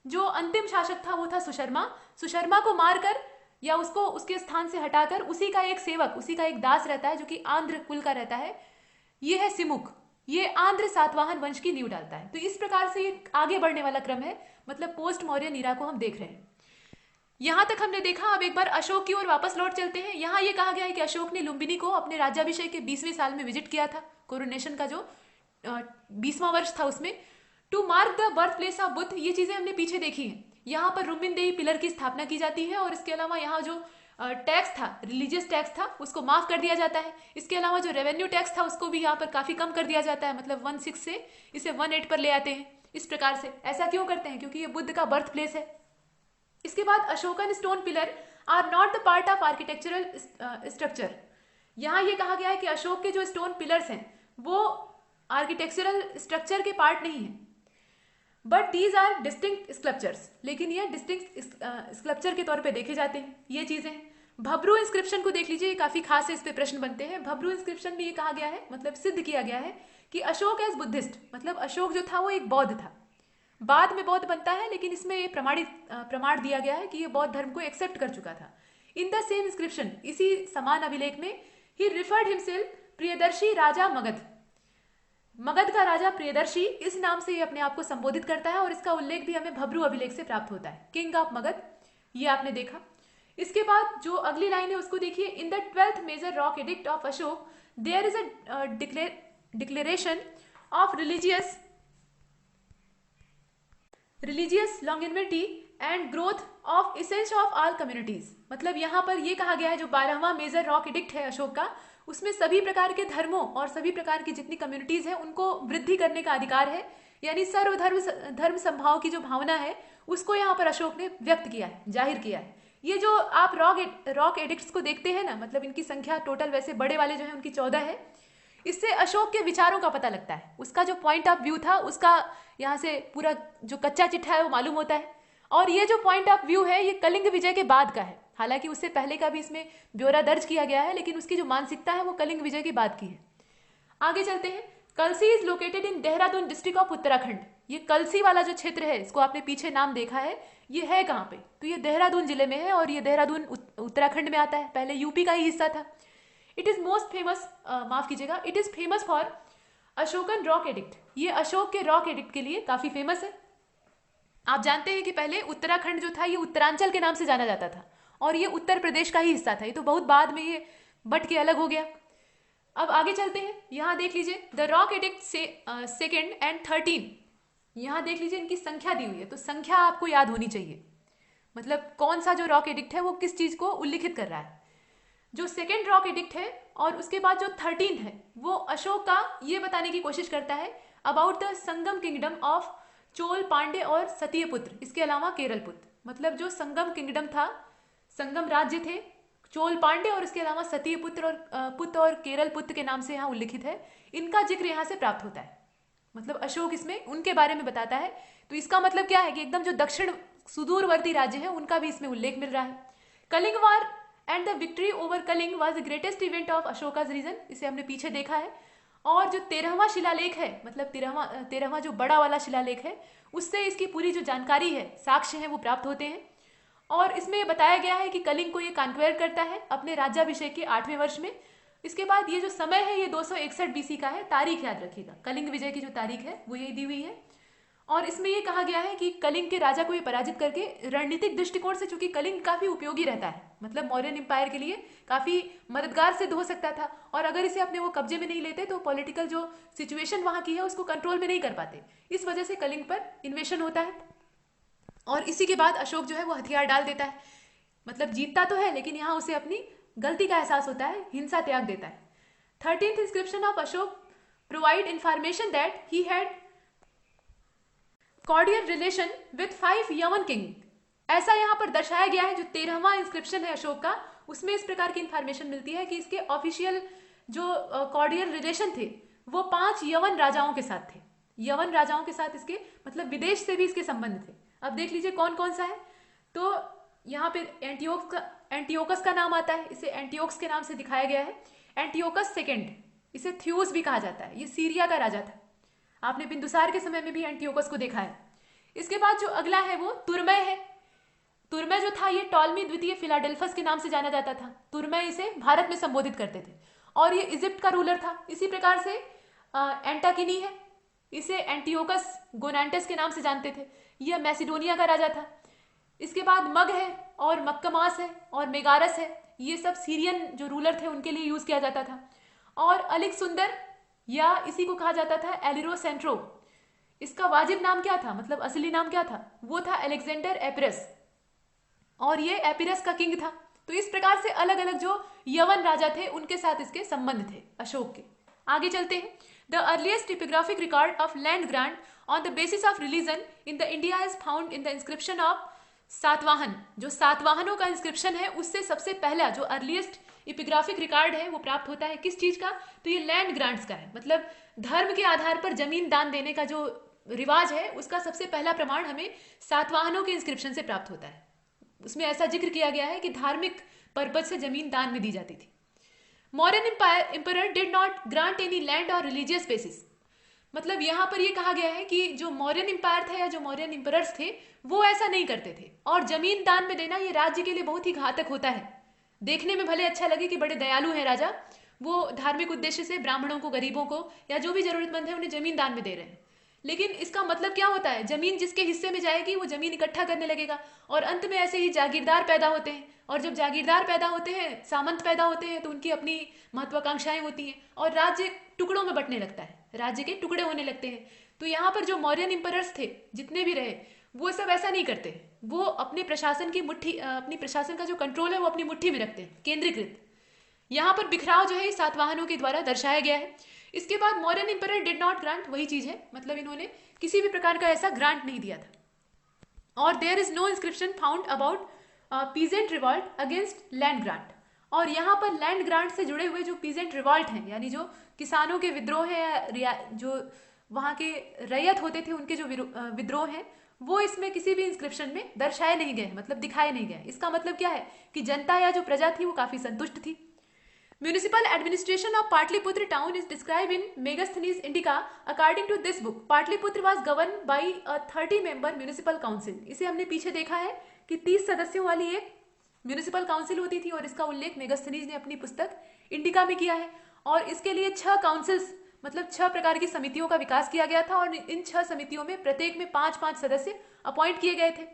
जो अंतिम शासक था वो था सुशर्मा। सुशर्मा को मारकर या उसको उसके स्थान से हटाकर उसी का एक सेवक, उसी का एक दास रहता है जो कि आंध्र कुल का रहता है, ये है सिमुक। ये आंध्र सातवाहन वंश की नींव डालता है। तो इस प्रकार से ये आगे बढ़ने वाला क्रम है, मतलब पोस्ट मौर्य नीरा को हम देख रहे हैं। यहां तक हमने देखा। अब एक बार अशोक की ओर वापस लौट चलते हैं। यहाँ ये कहा गया है कि अशोक ने लुम्बिनी को अपने राज्याभिषेक के 20वें साल में विजिट किया था। कोरोनेशन का जो 20वां वर्ष था उसमें। To mark the birth place of Buddha, ये चीजें हमने पीछे देखी हैं। यहाँ पर रुम्बिनदेही पिलर की स्थापना की जाती है, और इसके अलावा यहाँ जो टैक्स था, रिलीजियस टैक्स था, उसको माफ कर दिया जाता है। इसके अलावा जो रेवेन्यू टैक्स था उसको भी यहाँ पर काफी कम कर दिया जाता है, मतलब 16 से इसे 18 पर ले आते हैं। इस प्रकार से ऐसा क्यों करते हैं? क्योंकि ये बुद्ध का बर्थ प्लेस है। इसके बाद Ashokan stone pillar are not the part of architectural structure. यहाँ ये कहा गया है कि अशोक के जो स्टोन पिलर्स हैं वो आर्किटेक्चरल स्ट्रक्चर के पार्ट नहीं है, but these are distinct sculptures. लेकिन ये डिस्टिंक्ट स्कल्पचर के तौर पे देखे जाते हैं ये चीजें। भब्रू इंस्क्रिप्शन को देख लीजिए, काफी खास है, इस पे प्रश्न बनते हैं। भब्रू इंस्क्रिप्शन में ये कहा गया है, मतलब सिद्ध किया गया है कि अशोक एज बुद्धिस्ट, मतलब अशोक जो था वो एक बौद्ध था। बाद में बौद्ध बनता है, लेकिन इसमें ये प्रमाण दिया गया है कि ये बौद्ध धर्म को एक्सेप्ट कर चुका था। इन द सेम इंस्क्रिप्शन, इसी समान अभिलेख में, ही रिफर्ड हिमसेल्फ प्रियदर्शी राजा मगध। मगध का राजा प्रियदर्शी, इस नाम से ये अपने आप को संबोधित करता है, और इसका उल्लेख भी हमें भब्रू अभिलेख से प्राप्त होता है। किंग ऑफ मगध, ये आपने देखा। इसके बाद जो अगली लाइन है उसको देखिए। In the 12th major rock edict of Ashoka there is a declaration of religious longevity and growth of essence of all communities. मतलब यहाँ पर यह कहा गया है जो 12वां मेजर रॉक एडिक्ट है अशोक का, उसमें सभी प्रकार के धर्मों और सभी प्रकार की जितनी कम्युनिटीज हैं उनको वृद्धि करने का अधिकार है। यानी सर्वधर्म संभाव की जो भावना है उसको यहाँ पर अशोक ने व्यक्त किया है, जाहिर किया है। ये जो आप रॉक एडिक्ट्स को देखते हैं ना, मतलब इनकी संख्या टोटल वैसे बड़े वाले जो है उनकी 14 है। इससे अशोक के विचारों का पता लगता है, उसका जो पॉइंट ऑफ व्यू था उसका यहाँ से पूरा जो कच्चा चिट्ठा है वो मालूम होता है। और ये जो पॉइंट ऑफ व्यू है ये कलिंग विजय के बाद का है। हालांकि उससे पहले का भी इसमें ब्यौरा दर्ज किया गया है, लेकिन उसकी जो मानसिकता है वो कलिंग विजय के बाद की है। आगे चलते हैं। Kalsi is located in Dehradun district of Uttarakhand. ये कलसी वाला जो क्षेत्र है, इसको आपने पीछे नाम देखा है, ये है कहाँ पे? तो ये देहरादून जिले में है, और ये देहरादून उत्तराखंड में आता है। पहले यूपी का ही हिस्सा था। इट इज मोस्ट फेमस, माफ कीजिएगा, it is famous for Ashokan rock edict. ये अशोक के रॉक एडिक्ट के लिए काफी फेमस है। आप जानते हैं कि पहले उत्तराखंड जो था ये उत्तरांचल के नाम से जाना जाता था, और ये उत्तर प्रदेश का ही हिस्सा था। ये तो बहुत बाद में ये बट के अलग हो गया। अब आगे चलते हैं। यहाँ देख लीजिए द रॉक एडिक्ट से 2 and 13। यहाँ देख लीजिए इनकी संख्या दी हुई है, तो संख्या आपको याद होनी चाहिए, मतलब कौन सा जो रॉक एडिक्ट है वो किस चीज को उल्लिखित कर रहा है। जो 2nd रॉक एडिक्ट है और उसके बाद जो 13 है वो अशोक का ये बताने की कोशिश करता है about the Sangam kingdom of Chola, Pandya और सतीयपुत्र, इसके अलावा केरलपुत्र। मतलब जो संगम किंगडम था, संगम राज्य थे, चोल, पांडे और इसके अलावा सतीयपुत्र और केरलपुत्र के नाम से यहाँ उल्लिखित है। इनका जिक्र यहाँ से प्राप्त होता है, मतलब अशोक इसमें उनके बारे में बताता है। तो इसका मतलब क्या है कि एकदम जो दक्षिण सुदूरवर्ती राज्य है उनका भी इसमें उल्लेख मिल रहा है। Kalinga war and the victory over Kalinga was the greatest event of Ashoka's reign, इसे हमने पीछे देखा है। और जो 13वां शिलालेख है, मतलब 13वां जो बड़ा वाला शिलालेख है, उससे इसकी पूरी जो जानकारी है, साक्ष्य है, वो प्राप्त होते हैं। और इसमें बताया गया है कि कलिंग को ये कॉन्क्वेयर करता है अपने राज्याभिषेक के 8वें वर्ष में। इसके बाद ये जो समय है ये 261 BC का है। तारीख याद रखिएगा, कलिंग विजय की जो तारीख है वो यही दी हुई है। और इसमें ये कहा गया है कि कलिंग के राजा को ये पराजित करके रणनीतिक दृष्टिकोण से, चूंकि कलिंग काफी उपयोगी रहता है, मतलब मौर्यन एम्पायर के लिए काफी मददगार सिद्ध हो सकता था, और अगर इसे अपने वो कब्जे में नहीं लेते तो पॉलिटिकल जो सिचुएशन वहां की है उसको कंट्रोल में नहीं कर पाते। इस वजह से कलिंग पर इन्वेशन होता है, और इसी के बाद अशोक जो है वो हथियार डाल देता है, मतलब जीतता तो है लेकिन यहाँ उसे अपनी गलती का एहसास होता है, हिंसा त्याग देता है। 13th inscription of Ashok provide information that he had cordial relation with 5 यवन किंग। ऐसा यहाँ पर दर्शाया गया है, जो 13वां इंस्क्रिप्शन है अशोक का, उसमें इस प्रकार की इंफॉर्मेशन मिलती है कि इसके ऑफिशियल जो कॉर्डियल रिलेशन थे वो 5 यवन राजाओं के साथ थे। यवन राजाओं के साथ इसके मतलब विदेश से भी इसके संबंध थे। अब देख लीजिए कौन कौन सा है। तो यहाँ पे एंटियोकस का नाम आता है, इसे एंटियोक्स के नाम से दिखाया गया है। एंटियोकस सेकेंड, इसे थ्यूस भी कहा जाता है, ये सीरिया का राजा था। आपने बिंदुसार के समय में भी एंटियोकस को देखा है। इसके बाद जो अगला है वो तुर्मय है। तुर्मय जो था ये टॉलमी द्वितीय फिलाडेल्फस के नाम से जाना जाता था। तुर्मय इसे भारत में संबोधित करते थे, और ये इजिप्ट का रूलर था। इसी प्रकार से एंटाकिनी है, इसे एंटियोकस गोनांटस के नाम से जानते थे, यह मैसिडोनिया का राजा था। इसके बाद मग है और मक्कमास है और मेगारस है, ये सब सीरियन जो रूलर थे उनके लिए यूज किया जाता था। और अलिक सुंदर, या इसी को कहा जाता था एलिरो सेंट्रो, इसका वाजिब नाम क्या था, मतलब असली नाम क्या था, वो था अलेक्जेंडर एपिरस, और ये एपिरस का किंग था। तो इस प्रकार से अलग अलग जो यवन राजा थे उनके साथ इसके संबंध थे अशोक के। आगे चलते हैं। The earliest epigraphic record of land grant on the basis of religion in the India is found in the inscription of Satavahana. जो सातवाहनों का इंस्क्रिप्शन है उससे सबसे पहला जो अर्लीस्ट इपिग्राफिक रिकॉर्ड है वो प्राप्त होता है किस चीज का, तो ये लैंड ग्रांट्स का है, मतलब धर्म के आधार पर जमीन दान देने का जो रिवाज है उसका सबसे पहला प्रमाण हमें सातवाहनों के इंस्क्रिप्शन से प्राप्त होता है। उसमें ऐसा जिक्र किया गया है कि धार्मिक पर्पज से जमीन दान में दी जाती थी। Mauryan emperor did not grant any land और रिलीजियस बेसिस, मतलब यहाँ पर यह कहा गया है कि जो मौर्यन एम्पायर था या जो मौर्यन एम्परर्स थे वो ऐसा नहीं करते थे, और जमीन दान में देना ये राज्य के लिए बहुत ही घातक होता है। देखने में भले अच्छा लगे कि बड़े दयालु है राजा, वो धार्मिक उद्देश्य से ब्राह्मणों को, गरीबों को या जो भी जरूरतमंद है उन्हें जमीन दान में दे रहे हैं, लेकिन इसका मतलब क्या होता है, जमीन जिसके हिस्से में जाएगी वो जमीन इकट्ठा करने लगेगा, और अंत में ऐसे ही जागीरदार पैदा होते हैं, और जब जागीरदार पैदा होते हैं, सामंत पैदा होते हैं, तो उनकी अपनी महत्वाकांक्षाएं होती हैं, और राज्य टुकड़ों में बंटने लगता है, राज्य के टुकड़े होने लगते हैं। तो यहाँ पर जो मौर्यन इंपरर्स थे जितने भी रहे वो सब ऐसा नहीं करते, वो अपने प्रशासन की मुट्ठी, अपनी प्रशासन का जो कंट्रोल है वो अपनी मुट्ठी में रखते हैं, केंद्रीकृत। यहाँ पर बिखराव जो है सातवाहनों के द्वारा दर्शाया गया है। इसके बाद मौर्यन इंपरर डिड नॉट ग्रांट, वही चीज है, मतलब इन्होंने किसी भी प्रकार का ऐसा ग्रांट नहीं दिया था। और there is no inscription found about peasant revolt against land grant, और यहाँ पर लैंड ग्रांट से जुड़े हुए जो पीजेंट रिवॉल्ट हैं, यानी जो किसानों के विद्रोह हैं, जो वहाँ के रैयत होते थे उनके जो विद्रोह हैं, वो इसमें किसी भी इंस्क्रिप्शन में दर्शाए नहीं गए, मतलब दिखाए नहीं गए। इसका मतलब क्या है कि जनता या जो प्रजा थी वो काफी संतुष्ट थी। Municipal administration of Patliputra town is described in Megasthenes Indica. According to this book, Patliputra was governed by a 30-member municipal council. इसे हमने पीछे देखा है कि 30 सदस्यों वाली एक म्यूनिसिपल काउंसिल होती थी, और इसका उल्लेख मेगास्थनीज ने अपनी पुस्तक इंडिका में किया है। और इसके लिए 6 काउंसिल्स, मतलब 6 प्रकार की समितियों का विकास किया गया था, और इन 6 समितियों में प्रत्येक में 5-5 सदस्य अपॉइंट किए गए थे।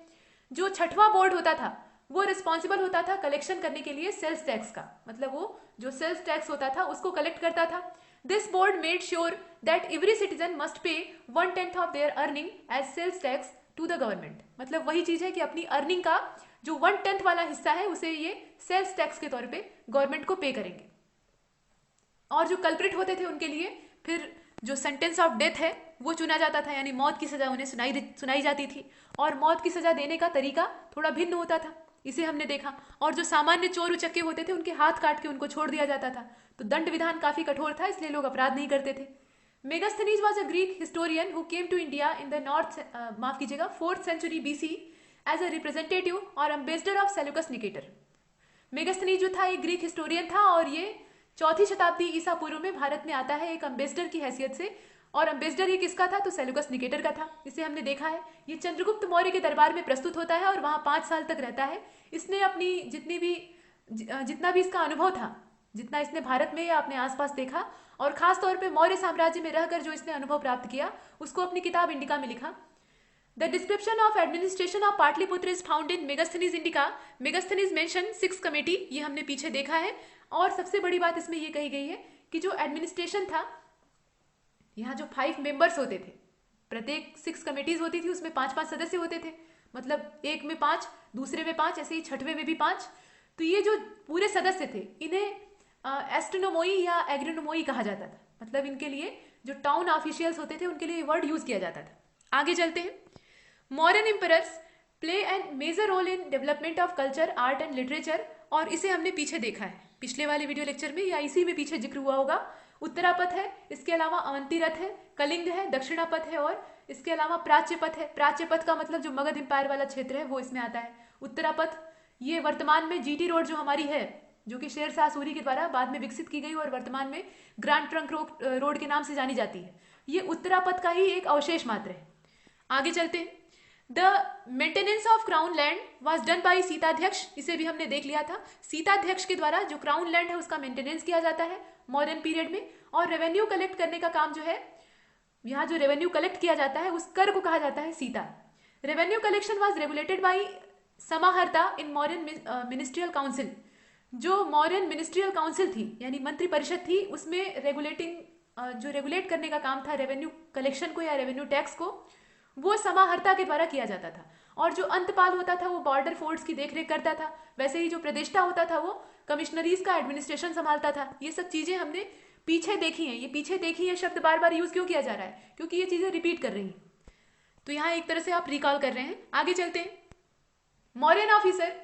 जो 6वां बोर्ड होता था वो रिस्पॉन्सिबल होता था कलेक्शन करने के लिए सेल्स टैक्स का, मतलब वो जो सेल्स टैक्स होता था उसको कलेक्ट करता था। This board made sure that every citizen must pay 1/10 of their earning as sales tax to the government, मतलब वही चीज है कि अपनी अर्निंग का जो 1/10 वाला हिस्सा है उसे ये सेल्स टैक्स के तौर पे गवर्नमेंट को पे करेंगे। और जो कल्प्रिट होते थे उनके लिए फिर जो सेंटेंस ऑफ डेथ है वो चुना जाता था, यानी मौत की सजा उन्हें सुनाई जाती थी, और मौत की सजा देने का तरीका थोड़ा भिन्न होता था, इसे हमने देखा। और जो सामान्य चोर उचक्के होते थे उनके हाथ काट के उनको छोड़ दिया जाता था। तो दंड विधान काफी कठोर था, इसलिए लोग अपराध नहीं करते थे। Megasthenes was a Greek historian who came to India in the 4th century BC as a representative और ambassador of Seleucus Nicator. Megasthenes जो था एक ग्रीक हिस्टोरियन था, और ये 4वीं शताब्दी ईसा पूर्व में भारत में आता है एक एम्बेसडर की हैसियत से। और एम्बेसडर ये किसका था, तो सेल्यूकस निकेटर का था, इसे हमने देखा है। ये चंद्रगुप्त मौर्य के दरबार में प्रस्तुत होता है और वहाँ 5 साल तक रहता है। इसने अपनी जितना भी इसका अनुभव था, जितना इसने भारत में या अपने आसपास देखा, और खास तौर पे मौर्य साम्राज्य में रहकर जो इसने अनुभव प्राप्त किया, उसको अपनी किताब इंडिका में लिखा। The description of administration of Patliputra is found in Megasthenes Indica. Megasthenes mention 6 committee, ये हमने पीछे देखा है। और सबसे बड़ी बात इसमें ये कही गई है कि जो एडमिनिस्ट्रेशन था, यहाँ जो 5 मेंबर्स होते थे, प्रत्येक 6 कमिटीज होती थी, उसमें 5-5 सदस्य होते थे, मतलब एक में 5, दूसरे में 5, ऐसे ही छठवें में भी 5। तो ये जो पूरे सदस्य थे, इन्हें एस्ट्रोनोमोई या एग्रोनोमोई कहा जाता था। मतलब इनके लिए जो टाउन ऑफिशियल्स होते थे उनके लिए ये वर्ड यूज किया जाता था। आगे चलते हैं। Modern emperors play an major role in development of culture, art and literature, और इसे हमने पीछे देखा है पिछले वाले वीडियो लेक्चर में या इसी में पीछे जिक्र हुआ होगा। उत्तरापथ है, इसके अलावा अवंती रथ है, कलिंग है, दक्षिणापथ है, और इसके अलावा प्राच्यपथ है। प्राच्यपथ का मतलब जो मगध एम्पायर वाला क्षेत्र है वो इसमें आता है। उत्तरापथ ये वर्तमान में जीटी रोड जो हमारी है, जो कि शेर शाह सूरी के द्वारा बाद में विकसित की गई और वर्तमान में ग्रैंड ट्रंक रोड के नाम से जानी जाती है, ये उत्तरापथ का ही एक अवशेष मात्र है। आगे चलते हैं। The maintenance of crown land was done by Sitadhyaksha, इसे भी हमने देख लिया था। सीताध्यक्ष के द्वारा जो क्राउन लैंड है उसका मेंटेनेंस किया जाता है मॉडर्न पीरियड में। और रेवेन्यू कलेक्ट करने का काम जो है, यहाँ जो रेवेन्यू कलेक्ट किया जाता है उस कर को कहा जाता है Sita. Revenue collection was regulated by समाहर्ता इन मॉडर्न मिनिस्ट्रियल काउंसिल। जो मॉडर्न मिनिस्ट्रियल काउंसिल थी यानी मंत्री परिषद थी, उसमें जो रेगुलेट करने का काम था रेवेन्यू कलेक्शन को या रेवेन्यू टैक्स को, वो समाहर्ता के द्वारा किया जाता था। और जो अंतपाल होता था वो बॉर्डर फोर्ट्स की देखरेख करता था। वैसे ही जो प्रदेष्टा होता था वो कमिश्नरीज का एडमिनिस्ट्रेशन संभालता था। ये सब चीजें हमने पीछे देखी हैं। ये पीछे देखी है शब्द बार बार यूज क्यों किया जा रहा है? क्योंकि ये चीजें रिपीट कर रही हैं, तो यहाँ एक तरह से आप रिकॉल कर रहे हैं। आगे चलते हैं। मॉडर्न ऑफिसर,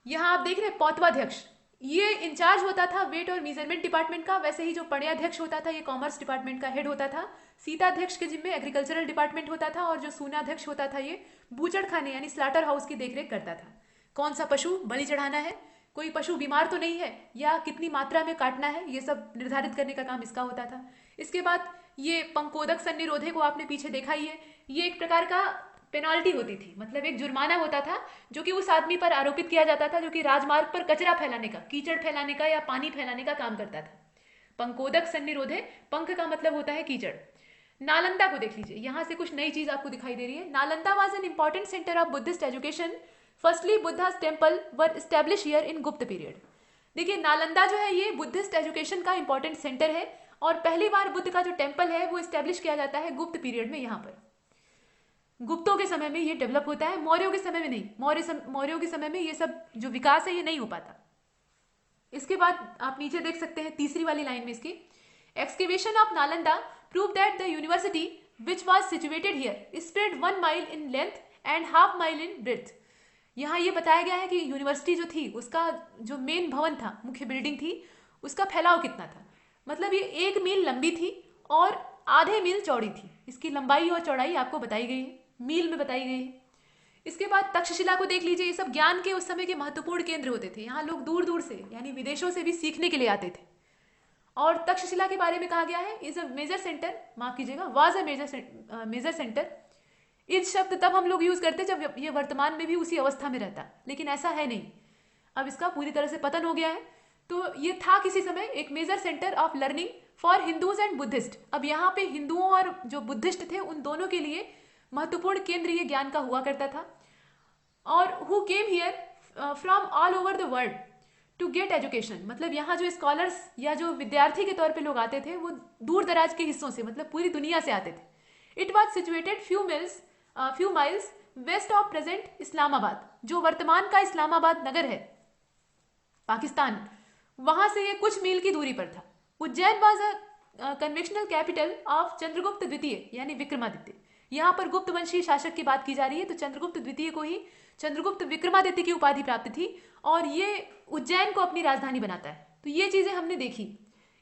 यहाँ आप देख रहे हैं पौतवाध्यक्ष, ये इंचार्ज होता था वेट और मेजरमेंट डिपार्टमेंट का। वैसे ही जो पणयाध्यक्ष होता था ये कॉमर्स डिपार्टमेंट का हेड होता था। सीताध्यक्ष के जिम्मे एग्रीकल्चरल डिपार्टमेंट होता था। और जो सूनाध्यक्ष होता था ये बूचड़ खाने यानी स्लाटर हाउस की देखरेख करता था। कौन सा पशु बलि चढ़ाना है, कोई पशु बीमार तो नहीं है, या कितनी मात्रा में काटना है, ये सब निर्धारित करने का काम इसका होता था। इसके बाद ये पंकोदक सन्निरोधे को आपने पीछे देखा ही है। ये एक प्रकार का पेनाल्टी होती थी, मतलब एक जुर्माना होता था जो कि उस आदमी पर आरोपित किया जाता था जो कि राजमार्ग पर कचरा फैलाने का, कीचड़ फैलाने का या पानी फैलाने का काम करता था। पंकोदक सन्निरोधे, पंख का मतलब होता है कीचड़। नालंदा को देख लीजिए, यहाँ से कुछ नई चीज आपको दिखाई दे रही है। Nalanda was an important centre of Buddhist education. Firstly Buddhas temple were establish here in गुप्त पीरियड। देखिए नालंदा जो है ये बुद्धिस्ट एजुकेशन का इंपॉर्टेंट सेंटर है और पहली बार बुद्ध का जो टेम्पल है वो एस्टेब्लिश किया जाता है गुप्त पीरियड में। यहाँ पर गुप्तों के समय में ये डेवलप होता है, मौर्यों के समय में नहीं। मौर्यों के समय में ये सब जो विकास है ये नहीं हो पाता। इसके बाद आप नीचे देख सकते हैं तीसरी वाली लाइन में इसकी, excavation of Nalanda prove that the university which was situated here spread 1 mile in length and ½ mile in breadth. यहाँ ये बताया गया है कि यूनिवर्सिटी जो थी उसका जो मेन भवन था, मुख्य बिल्डिंग थी, उसका फैलाव कितना था। मतलब ये 1 मील लंबी थी और ½ मील चौड़ी थी। इसकी लंबाई और चौड़ाई आपको बताई गई है, मील में बताई गई है। इसके बाद तक्षशिला को देख लीजिए। ये सब ज्ञान के उस समय के महत्वपूर्ण केंद्र होते थे। यहाँ लोग दूर दूर से यानी विदेशों से भी सीखने के लिए आते थे। और तक्षशिला के बारे में कहा गया है इज अ मेजर सेंटर, माफ कीजिएगा, वाज अ मेजर सेंटर। इस शब्द तब हम लोग यूज करते जब ये वर्तमान में भी उसी अवस्था में रहता, लेकिन ऐसा है नहीं, अब इसका पूरी तरह से पतन हो गया है। तो ये था किसी समय एक major centre of learning for Hindus and Buddhist. अब यहाँ पे हिंदुओं और जो बुद्धिस्ट थे उन दोनों के लिए महत्वपूर्ण केंद्र ये ज्ञान का हुआ करता था। और who came here from all over the world to get education, मतलब यहाँ जो स्कॉलर्स या जो विद्यार्थी के तौर पे लोग आते थे वो दूर दराज के हिस्सों से, मतलब पूरी दुनिया से आते थे। It was situated few miles west of present Islamabad, जो वर्तमान का इस्लामाबाद नगर है पाकिस्तान, वहां से ये कुछ मील की दूरी पर था। Ujjain was a conventional capital of Chandragupta द्वितीय यानी विक्रमादित्य। यहाँ पर गुप्त वंशीय शासक की बात की जा रही है, तो चंद्रगुप्त द्वितीय को ही चंद्रगुप्त विक्रमादित्य की उपाधि प्राप्त थी और ये उज्जैन को अपनी राजधानी बनाता है। तो ये चीजें हमने देखी।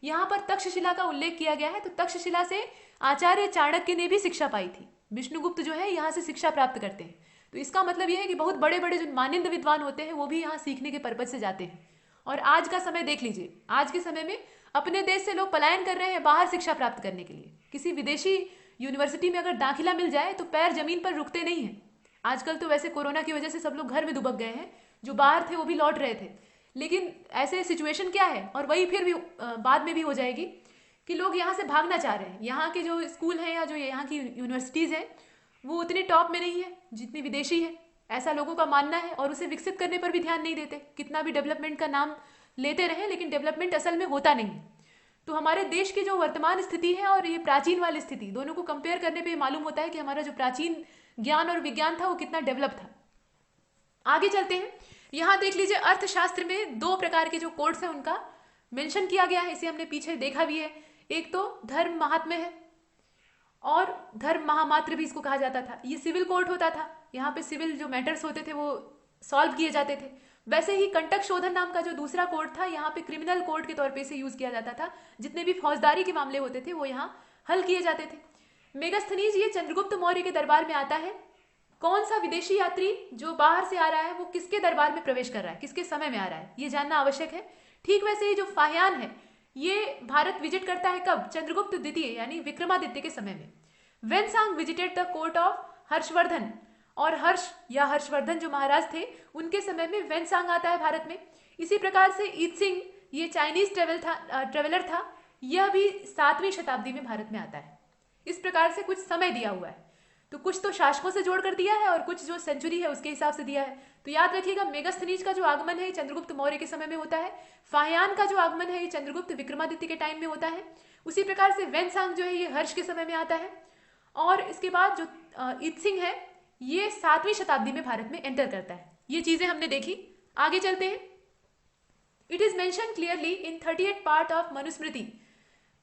यहाँ पर तक्षशिला का उल्लेख किया गया है, तो तक्षशिला से आचार्य चाणक्य ने भी शिक्षा पाई थी। विष्णुगुप्त जो है यहाँ से शिक्षा प्राप्त करते हैं। तो इसका मतलब यह है कि बहुत बड़े बड़े जो मानिंद विद्वान होते हैं वो भी यहाँ सीखने के पर्पज से जाते हैं। और आज का समय देख लीजिए, आज के समय में अपने देश से लोग पलायन कर रहे हैं बाहर शिक्षा प्राप्त करने के लिए। किसी विदेशी यूनिवर्सिटी में अगर दाखिला मिल जाए तो पैर जमीन पर रुकते नहीं हैं। आजकल तो वैसे कोरोना की वजह से सब लोग घर में दुबक गए हैं, जो बाहर थे वो भी लौट रहे थे, लेकिन ऐसे सिचुएशन क्या है, और वही फिर भी बाद में भी हो जाएगी कि लोग यहाँ से भागना चाह रहे हैं। यहाँ के जो स्कूल हैं या जो यहाँ की यूनिवर्सिटीज़ हैं वो उतने टॉप में नहीं है जितनी विदेशी है, ऐसा लोगों का मानना है, और उसे विकसित करने पर भी ध्यान नहीं देते। कितना भी डेवलपमेंट का नाम लेते रहे लेकिन डेवलपमेंट असल में होता नहीं है। तो हमारे देश की जो वर्तमान स्थिति है और ये प्राचीन वाली स्थिति, दोनों को कंपेयर करने पे मालूम होता है कि हमारा जो प्राचीन ज्ञान और विज्ञान था वो कितना डेवलप था। आगे चलते हैं। यहाँ देख लीजिए, अर्थशास्त्र में 2 प्रकार के जो कोड्स हैं उनका मेंशन किया गया है, इसे हमने पीछे देखा भी है। एक तो धर्म महात्म्य है और धर्म महामात्र भी इसको कहा जाता था। ये सिविल कोर्ट होता था, यहाँ पे सिविल जो मैटर्स होते थे वो सॉल्व किए जाते थे। वैसे ही कंटक शोधन नाम का जो दूसरा कोर्ट था, यहाँ पे क्रिमिनल कोर्ट के तौर पे इसे यूज किया जाता था। जितने भी फौजदारी के मामले होते थे वो यहाँ हल किए जाते थे। मेगास्थनीज ये चंद्रगुप्त मौर्य के दरबार में आता है। कौन सा विदेशी यात्री जो बाहर से आ रहा है वो किसके दरबार में प्रवेश कर रहा है, किसके समय में आ रहा है, ये जानना आवश्यक है। ठीक वैसे ही जो फाह्यान है ये भारत विजिट करता है कब, चंद्रगुप्त द्वितीय यानी विक्रमादित्य के समय में। Xuanzang visited the court of Harshvardhan, और हर्ष या हर्षवर्धन जो महाराज थे उनके समय में वेनसांग आता है भारत में। इसी प्रकार से ईत्सिंग ये चाइनीज ट्रेवलर था, यह भी 7वीं शताब्दी में भारत में आता है। इस प्रकार से कुछ समय दिया हुआ है, तो कुछ तो शासकों से जोड़कर दिया है और कुछ जो सेंचुरी है उसके हिसाब से दिया है। तो याद रखिएगा, मेगास्थनीज का जो आगमन है ये चंद्रगुप्त मौर्य के समय में होता है। फाह्यान का जो आगमन है ये चंद्रगुप्त विक्रमादित्य के टाइम में होता है। उसी प्रकार से वेनसांग जो है ये हर्ष के समय में आता है। और इसके बाद जो ईत्सिंग है ये 7वीं शताब्दी में भारत में एंटर करता है। ये चीजें हमने देखी। आगे चलते हैं। It is mention clearly in 38 part of Manusmriti.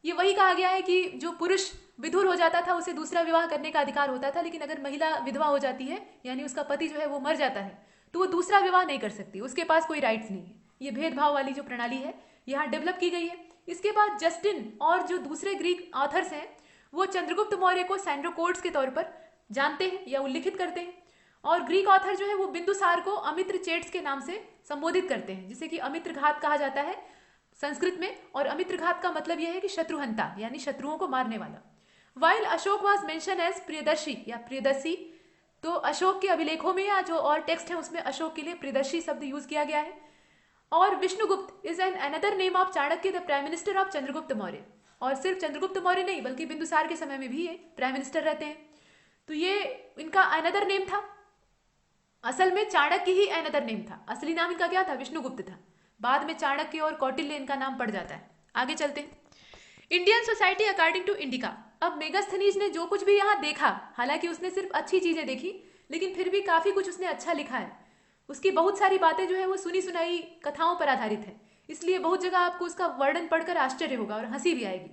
ये वही कहा गया है कि जो पुरुष विधुर हो जाता था उसे दूसरा विवाह करने का अधिकार होता था, लेकिन अगर महिला विधवा हो जाती है यानी उसका पति जो है वो मर जाता है तो वो दूसरा विवाह नहीं कर सकती, उसके पास कोई राइट्स नहीं है। ये भेदभाव वाली जो प्रणाली है यहाँ डेवलप की गई है। इसके बाद जस्टिन और जो दूसरे ग्रीक ऑथर्स हैं वो चंद्रगुप्त मौर्य को सैंड्रोकोड्स के तौर पर जानते हैं या उल्लिखित करते हैं। और ग्रीक ऑथर जो है वो बिंदुसार को अमित्र चेट्स के नाम से संबोधित करते हैं, जिसे कि अमित्र घात कहा जाता है संस्कृत में। और अमित्र घात का मतलब यह है कि शत्रुहंता यानी शत्रुओं को मारने वाला। While Ashoka was mention as Priyadarshi या प्रियदर्शी, तो अशोक के अभिलेखों में या जो और टेक्स्ट है उसमें अशोक के लिए प्रियदर्शी शब्द यूज किया गया है। और Vishnugupta is an another name of Chanakya the prime minister of Chandragupta Maurya. और सिर्फ चंद्रगुप्त मौर्य नहीं बल्कि बिंदुसार के समय में भी ये प्राइम मिनिस्टर रहते हैं। तो ये इनका अनदर नेम था, असल में चाणक्य ही अनदर नेम था। असली नाम इनका क्या था, विष्णुगुप्त था। बाद में चाणक्य और कौटिल्य इनका नाम पड़ जाता है। आगे चलते हैं। Indian society according to Indica. अब मेगास्थनीज ने जो कुछ भी यहाँ देखा, हालांकि उसने सिर्फ अच्छी चीजें देखी लेकिन फिर भी काफी कुछ उसने अच्छा लिखा है। उसकी बहुत सारी बातें जो है वो सुनी सुनाई कथाओं पर आधारित है, इसलिए बहुत जगह आपको उसका वर्णन पढ़कर आश्चर्य होगा और हंसी भी आएगी,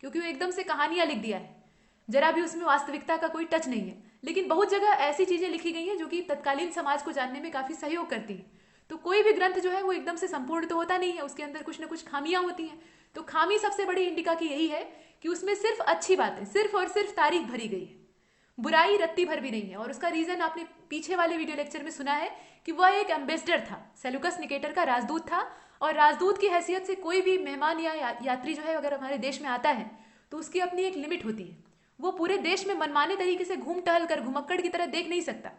क्योंकि वो एकदम से कहानियां लिख दिया है, जरा भी उसमें वास्तविकता का कोई टच नहीं है। लेकिन बहुत जगह ऐसी चीजें लिखी गई हैं जो कि तत्कालीन समाज को जानने में काफी सहयोग करती है। तो कोई भी ग्रंथ जो है वो एकदम से संपूर्ण तो होता नहीं है, उसके अंदर कुछ ना कुछ खामियां होती हैं। तो खामी सबसे बड़ी इंडिका की यही है कि उसमें सिर्फ अच्छी बातें, सिर्फ और सिर्फ तारीफ भरी गई है, बुराई रत्ती भर भी नहीं है। और उसका रीजन आपने पीछे वाले वीडियो लेक्चर में सुना है कि वह एक एम्बेसडर था, सेल्यूकस निकेटर का राजदूत था। और राजदूत की हैसियत से कोई भी मेहमान या यात्री जो है अगर हमारे देश में आता है तो उसकी अपनी एक लिमिट होती है। वो पूरे देश में मनमाने तरीके से घूम टहल कर घुमक्कड़ की तरह देख नहीं सकता।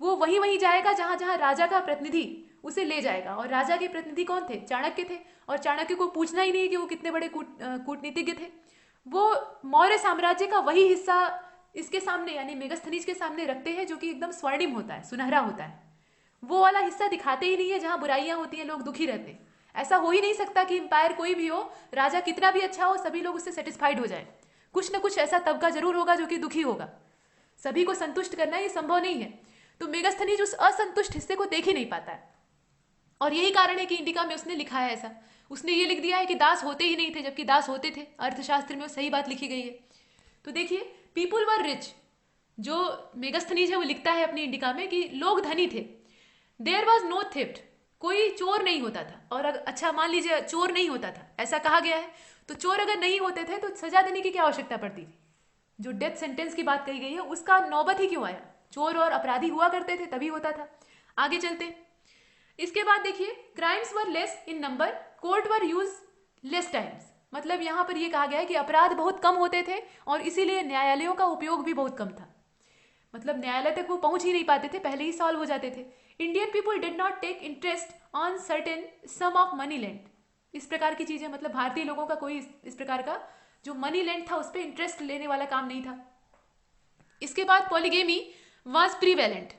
वो वहीं वहीं जाएगा जहां जहां राजा का प्रतिनिधि उसे ले जाएगा। और राजा के प्रतिनिधि कौन थे, चाणक्य थे। और चाणक्य को पूछना ही नहीं कि वो कितने बड़े कूटनीतिज्ञ थे। वो मौर्य साम्राज्य का वही हिस्सा इसके सामने यानी मेगास्थनीज के सामने रखते हैं जो कि एकदम स्वर्णिम होता है, सुनहरा होता है। वो वाला हिस्सा दिखाते ही नहीं है जहां बुराइयां होती हैं, लोग दुखी रहते हैं। ऐसा हो ही नहीं सकता कि एम्पायर कोई भी हो, राजा कितना भी अच्छा हो, सभी लोग उससे सेटिस्फाइड हो जाए। कुछ ना कुछ ऐसा तबका जरूर होगा जो कि दुखी होगा। सभी को संतुष्ट करना ये संभव नहीं है। तो मेगास्थनीज उस असंतुष्ट हिस्से को देख ही नहीं पाता है। और यही कारण है कि इंडिका में उसने लिखा है ऐसा। उसने ये लिख दिया है कि दास होते ही नहीं थे, जबकि दास होते थे। अर्थशास्त्र में वो सही बात लिखी गई है। तो देखिए, पीपुल वर रिच, जो मेगास्थनीज है वो लिखता है अपनी इंडिका में कि लोग धनी थे। देयर वॉज नो थेफ्ट, कोई चोर नहीं होता था। और अच्छा मान लीजिए चोर नहीं होता था, ऐसा कहा गया है। तो चोर अगर नहीं होते थे तो सजा देने की क्या आवश्यकता पड़ती थी। जो डेथ सेंटेंस की बात कही गई है उसका नौबत ही क्यों आया, चोर और अपराधी हुआ करते थे तभी होता था। आगे चलते। इसके बाद देखिए, crimes were less in number, court were use less times. मतलब यहां पर यह कहा गया है कि अपराध बहुत कम होते थे और इसीलिए न्यायालयों का उपयोग भी बहुत कम था। मतलब न्यायालय तक वो पहुंच ही नहीं पाते थे, पहले ही सॉल्व हो जाते थे। Indian people did not take interest on certain sum of money lent. इस प्रकार की चीजें, मतलब भारतीय लोगों का कोई इस प्रकार का जो मनी लेंट था उस पर इंटरेस्ट लेने वाला काम नहीं था। इसके बाद पॉलीगेमी वाज प्रीवेलेंट,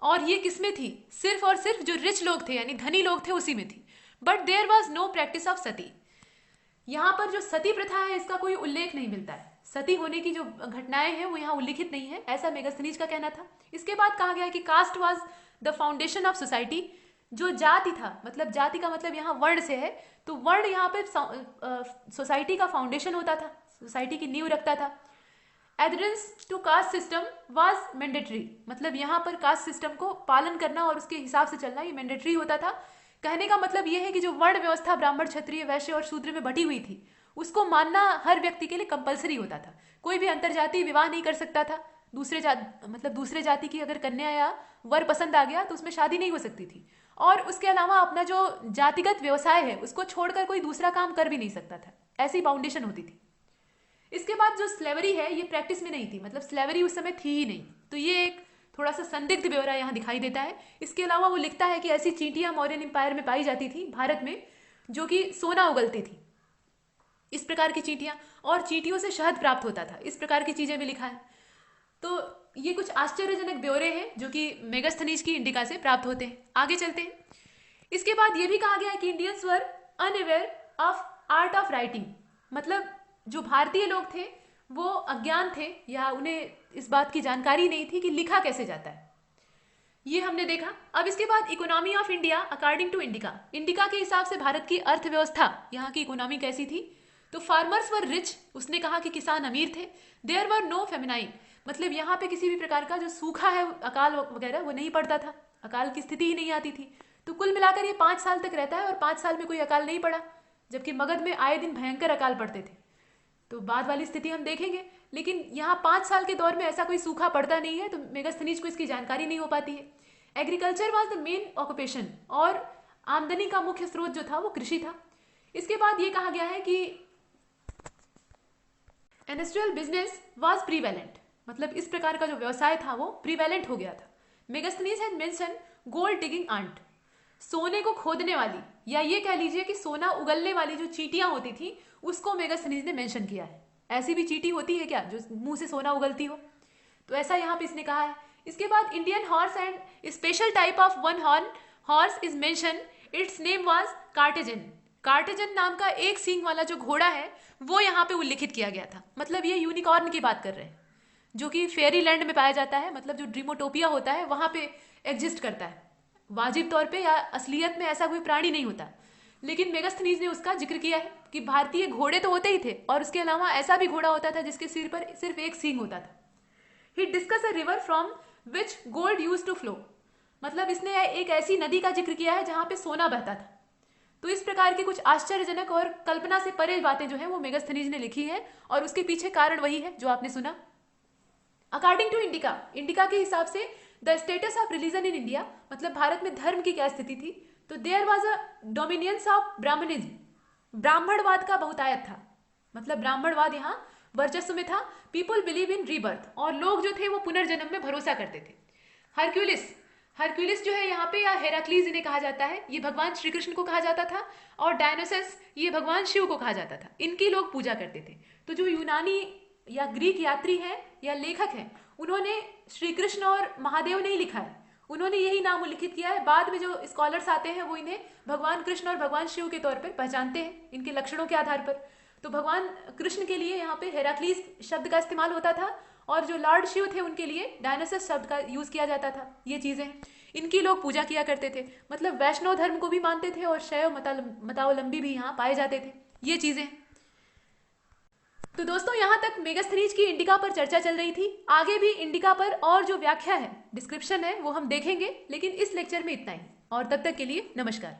और ये किसमें थी? सिर्फ और सिर्फ जो रिच लोग थे यानी धनी लोग थे उसी में थी। But there was no practice of sati. यहाँ पर जो सती प्रथा है इसका कोई उल्लेख नहीं मिलता है, सती होने की जो घटनाएं हैं वो यहाँ उल्लिखित नहीं है, ऐसा मेगास्थनीज का कहना था। इसके बाद कहा गया कि caste was the foundation of society. जो जाति था, मतलब जाति का मतलब यहाँ वर्ण से है, तो वर्ण यहाँ पे सोसाइटी का फाउंडेशन होता था, सोसाइटी की नींव रखता था। Adherence to caste system was mandatory, मतलब यहाँ पर कास्ट सिस्टम को पालन करना और उसके हिसाब से चलना ये मैंडेटरी होता था। कहने का मतलब ये है कि जो वर्ण व्यवस्था ब्राह्मण, क्षत्रिय, वैश्य और शूद्र में बटी हुई थी उसको मानना हर व्यक्ति के लिए कंपलसरी होता था। कोई भी अंतरजातीय विवाह नहीं कर सकता था, दूसरे जाति की अगर कन्या या वर पसंद आ गया तो उसमें शादी नहीं हो सकती थी, और उसके अलावा अपना जो जातिगत व्यवसाय है उसको छोड़कर कोई दूसरा काम कर भी नहीं सकता था, ऐसी बाउंडेशन होती थी। इसके बाद जो स्लेवरी है ये प्रैक्टिस में नहीं थी, मतलब स्लेवरी उस समय थी ही नहीं, तो ये एक थोड़ा सा संदिग्ध ब्यौरा यहाँ दिखाई देता है। इसके अलावा वो लिखता है कि ऐसी चींटियां मौर्यन एम्पायर में पाई जाती थी भारत में जो कि सोना उगलती थी, इस प्रकार की चींटियां, और चींटियों से शहद प्राप्त होता था, इस प्रकार की चीजें भी लिखा है। तो ये कुछ आश्चर्यजनक ब्यौरे हैं जो कि मेगास्थनीज की इंडिका से प्राप्त होते हैं। आगे चलते हैं। इसके बाद ये भी कहा गया है कि Indians were unaware of art of writing, मतलब जो भारतीय लोग थे वो अज्ञान थे या उन्हें इस बात की जानकारी नहीं थी कि लिखा कैसे जाता है, ये हमने देखा। अब इसके बाद economy of India according to Indica, Indica के हिसाब से भारत की अर्थव्यवस्था, यहाँ की इकोनॉमी कैसी थी? तो फार्मर्स वर रिच, उसने कहा कि किसान अमीर थे। देयर वर नो फेमिनाइन, मतलब यहाँ पे किसी भी प्रकार का जो सूखा है, अकाल वगैरह वो नहीं पड़ता था, अकाल की स्थिति ही नहीं आती थी। तो कुल मिलाकर ये 5 साल तक रहता है और 5 साल में कोई अकाल नहीं पड़ा, जबकि मगध में आए दिन भयंकर अकाल पड़ते थे। तो बाद वाली स्थिति हम देखेंगे, लेकिन यहाँ 5 साल के दौर में ऐसा कोई सूखा पड़ता नहीं है, तो मेगास्थनीज को इसकी जानकारी नहीं हो पाती है। Agriculture was the main occupation, और आमदनी का मुख्य स्रोत जो था वो कृषि था। इसके बाद ये कहा गया है कि इंडस्ट्रियल बिजनेस वाज प्रीवेलेंट, मतलब इस प्रकार का जो व्यवसाय था वो प्रीवेलेंट हो गया था। Megasthenes had mention gold digging ant, सोने को खोदने वाली, या ये कह लीजिए कि सोना उगलने वाली जो चींटियां होती थी उसको मेगास्थनीज ने मेंशन किया है। ऐसी भी चींटी होती है क्या जो मुंह से सोना उगलती हो? तो ऐसा यहाँ पे इसने कहा है। इसके बाद Indian horse and special type of one horn horse is mention, its name was cartazon. Cartazon नाम का एक सींग वाला जो घोड़ा है वो यहाँ पे उल्लिखित किया गया था, मतलब ये यूनिकॉर्न की बात कर रहे हैं जो कि फेरी लैंड में पाया जाता है, मतलब जो ड्रीमोटोपिया होता है वहां पे एग्जिस्ट करता है। वाजिब तौर पे या असलियत में ऐसा कोई प्राणी नहीं होता, लेकिन मेगास्थनीज ने उसका जिक्र किया है कि भारतीय घोड़े तो होते ही थे और उसके अलावा ऐसा भी घोड़ा होता था जिसके सिर पर सिर्फ एक सींग होता था। He discuss a river from which gold use to flow, मतलब इसने एक ऐसी नदी का जिक्र किया है जहां पे सोना बहता था। तो इस प्रकार की कुछ आश्चर्यजनक और कल्पना से परे बातें जो है वो मेगास्थनीज ने लिखी है, और उसके पीछे कारण वही है जो आपने सुना। अकॉर्डिंग टू इंडिका, इंडिका के हिसाब से the status of religion in India, मतलब भारत में धर्म की क्या स्थिति थी? तो there was a dominions of brahminism, ब्राह्मणवाद का बहुतायत था, मतलब ब्राह्मणवाद यहाँ वर्चस्व में था। पीपल बिलीव इन रीबर्थ, और लोग जो थे वो पुनर्जन्म में भरोसा करते थे। हरक्यूलिस जो है यहाँ पे, या हेराक्लीज इन्हें कहा जाता है, ये भगवान श्री कृष्ण को कहा जाता था, और डायनोसस ये भगवान शिव को कहा जाता था, इनकी लोग पूजा करते थे। तो जो यूनानी या ग्रीक यात्री हैं या लेखक हैं उन्होंने श्री कृष्ण और महादेव नहीं लिखा है, उन्होंने यही नाम उल्लिखित किया है। बाद में जो स्कॉलर्स आते हैं वो इन्हें भगवान कृष्ण और भगवान शिव के तौर पर पहचानते हैं इनके लक्षणों के आधार पर। तो भगवान कृष्ण के लिए यहाँ पे हेराक्लीस शब्द का इस्तेमाल होता था, और जो लॉर्ड शिव थे उनके लिए डायनासस शब्द का यूज किया जाता था। ये चीजें इनकी लोग पूजा किया करते थे, मतलब वैष्णव धर्म को भी मानते थे और शैव मतावलंबी भी यहाँ पाए जाते थे, ये चीजें। तो दोस्तों यहाँ तक मेगास्थनीज की इंडिका पर चर्चा चल रही थी। आगे भी इंडिका पर और जो व्याख्या है, डिस्क्रिप्शन है, वो हम देखेंगे, लेकिन इस लेक्चर में इतना ही, और तब तक के लिए नमस्कार।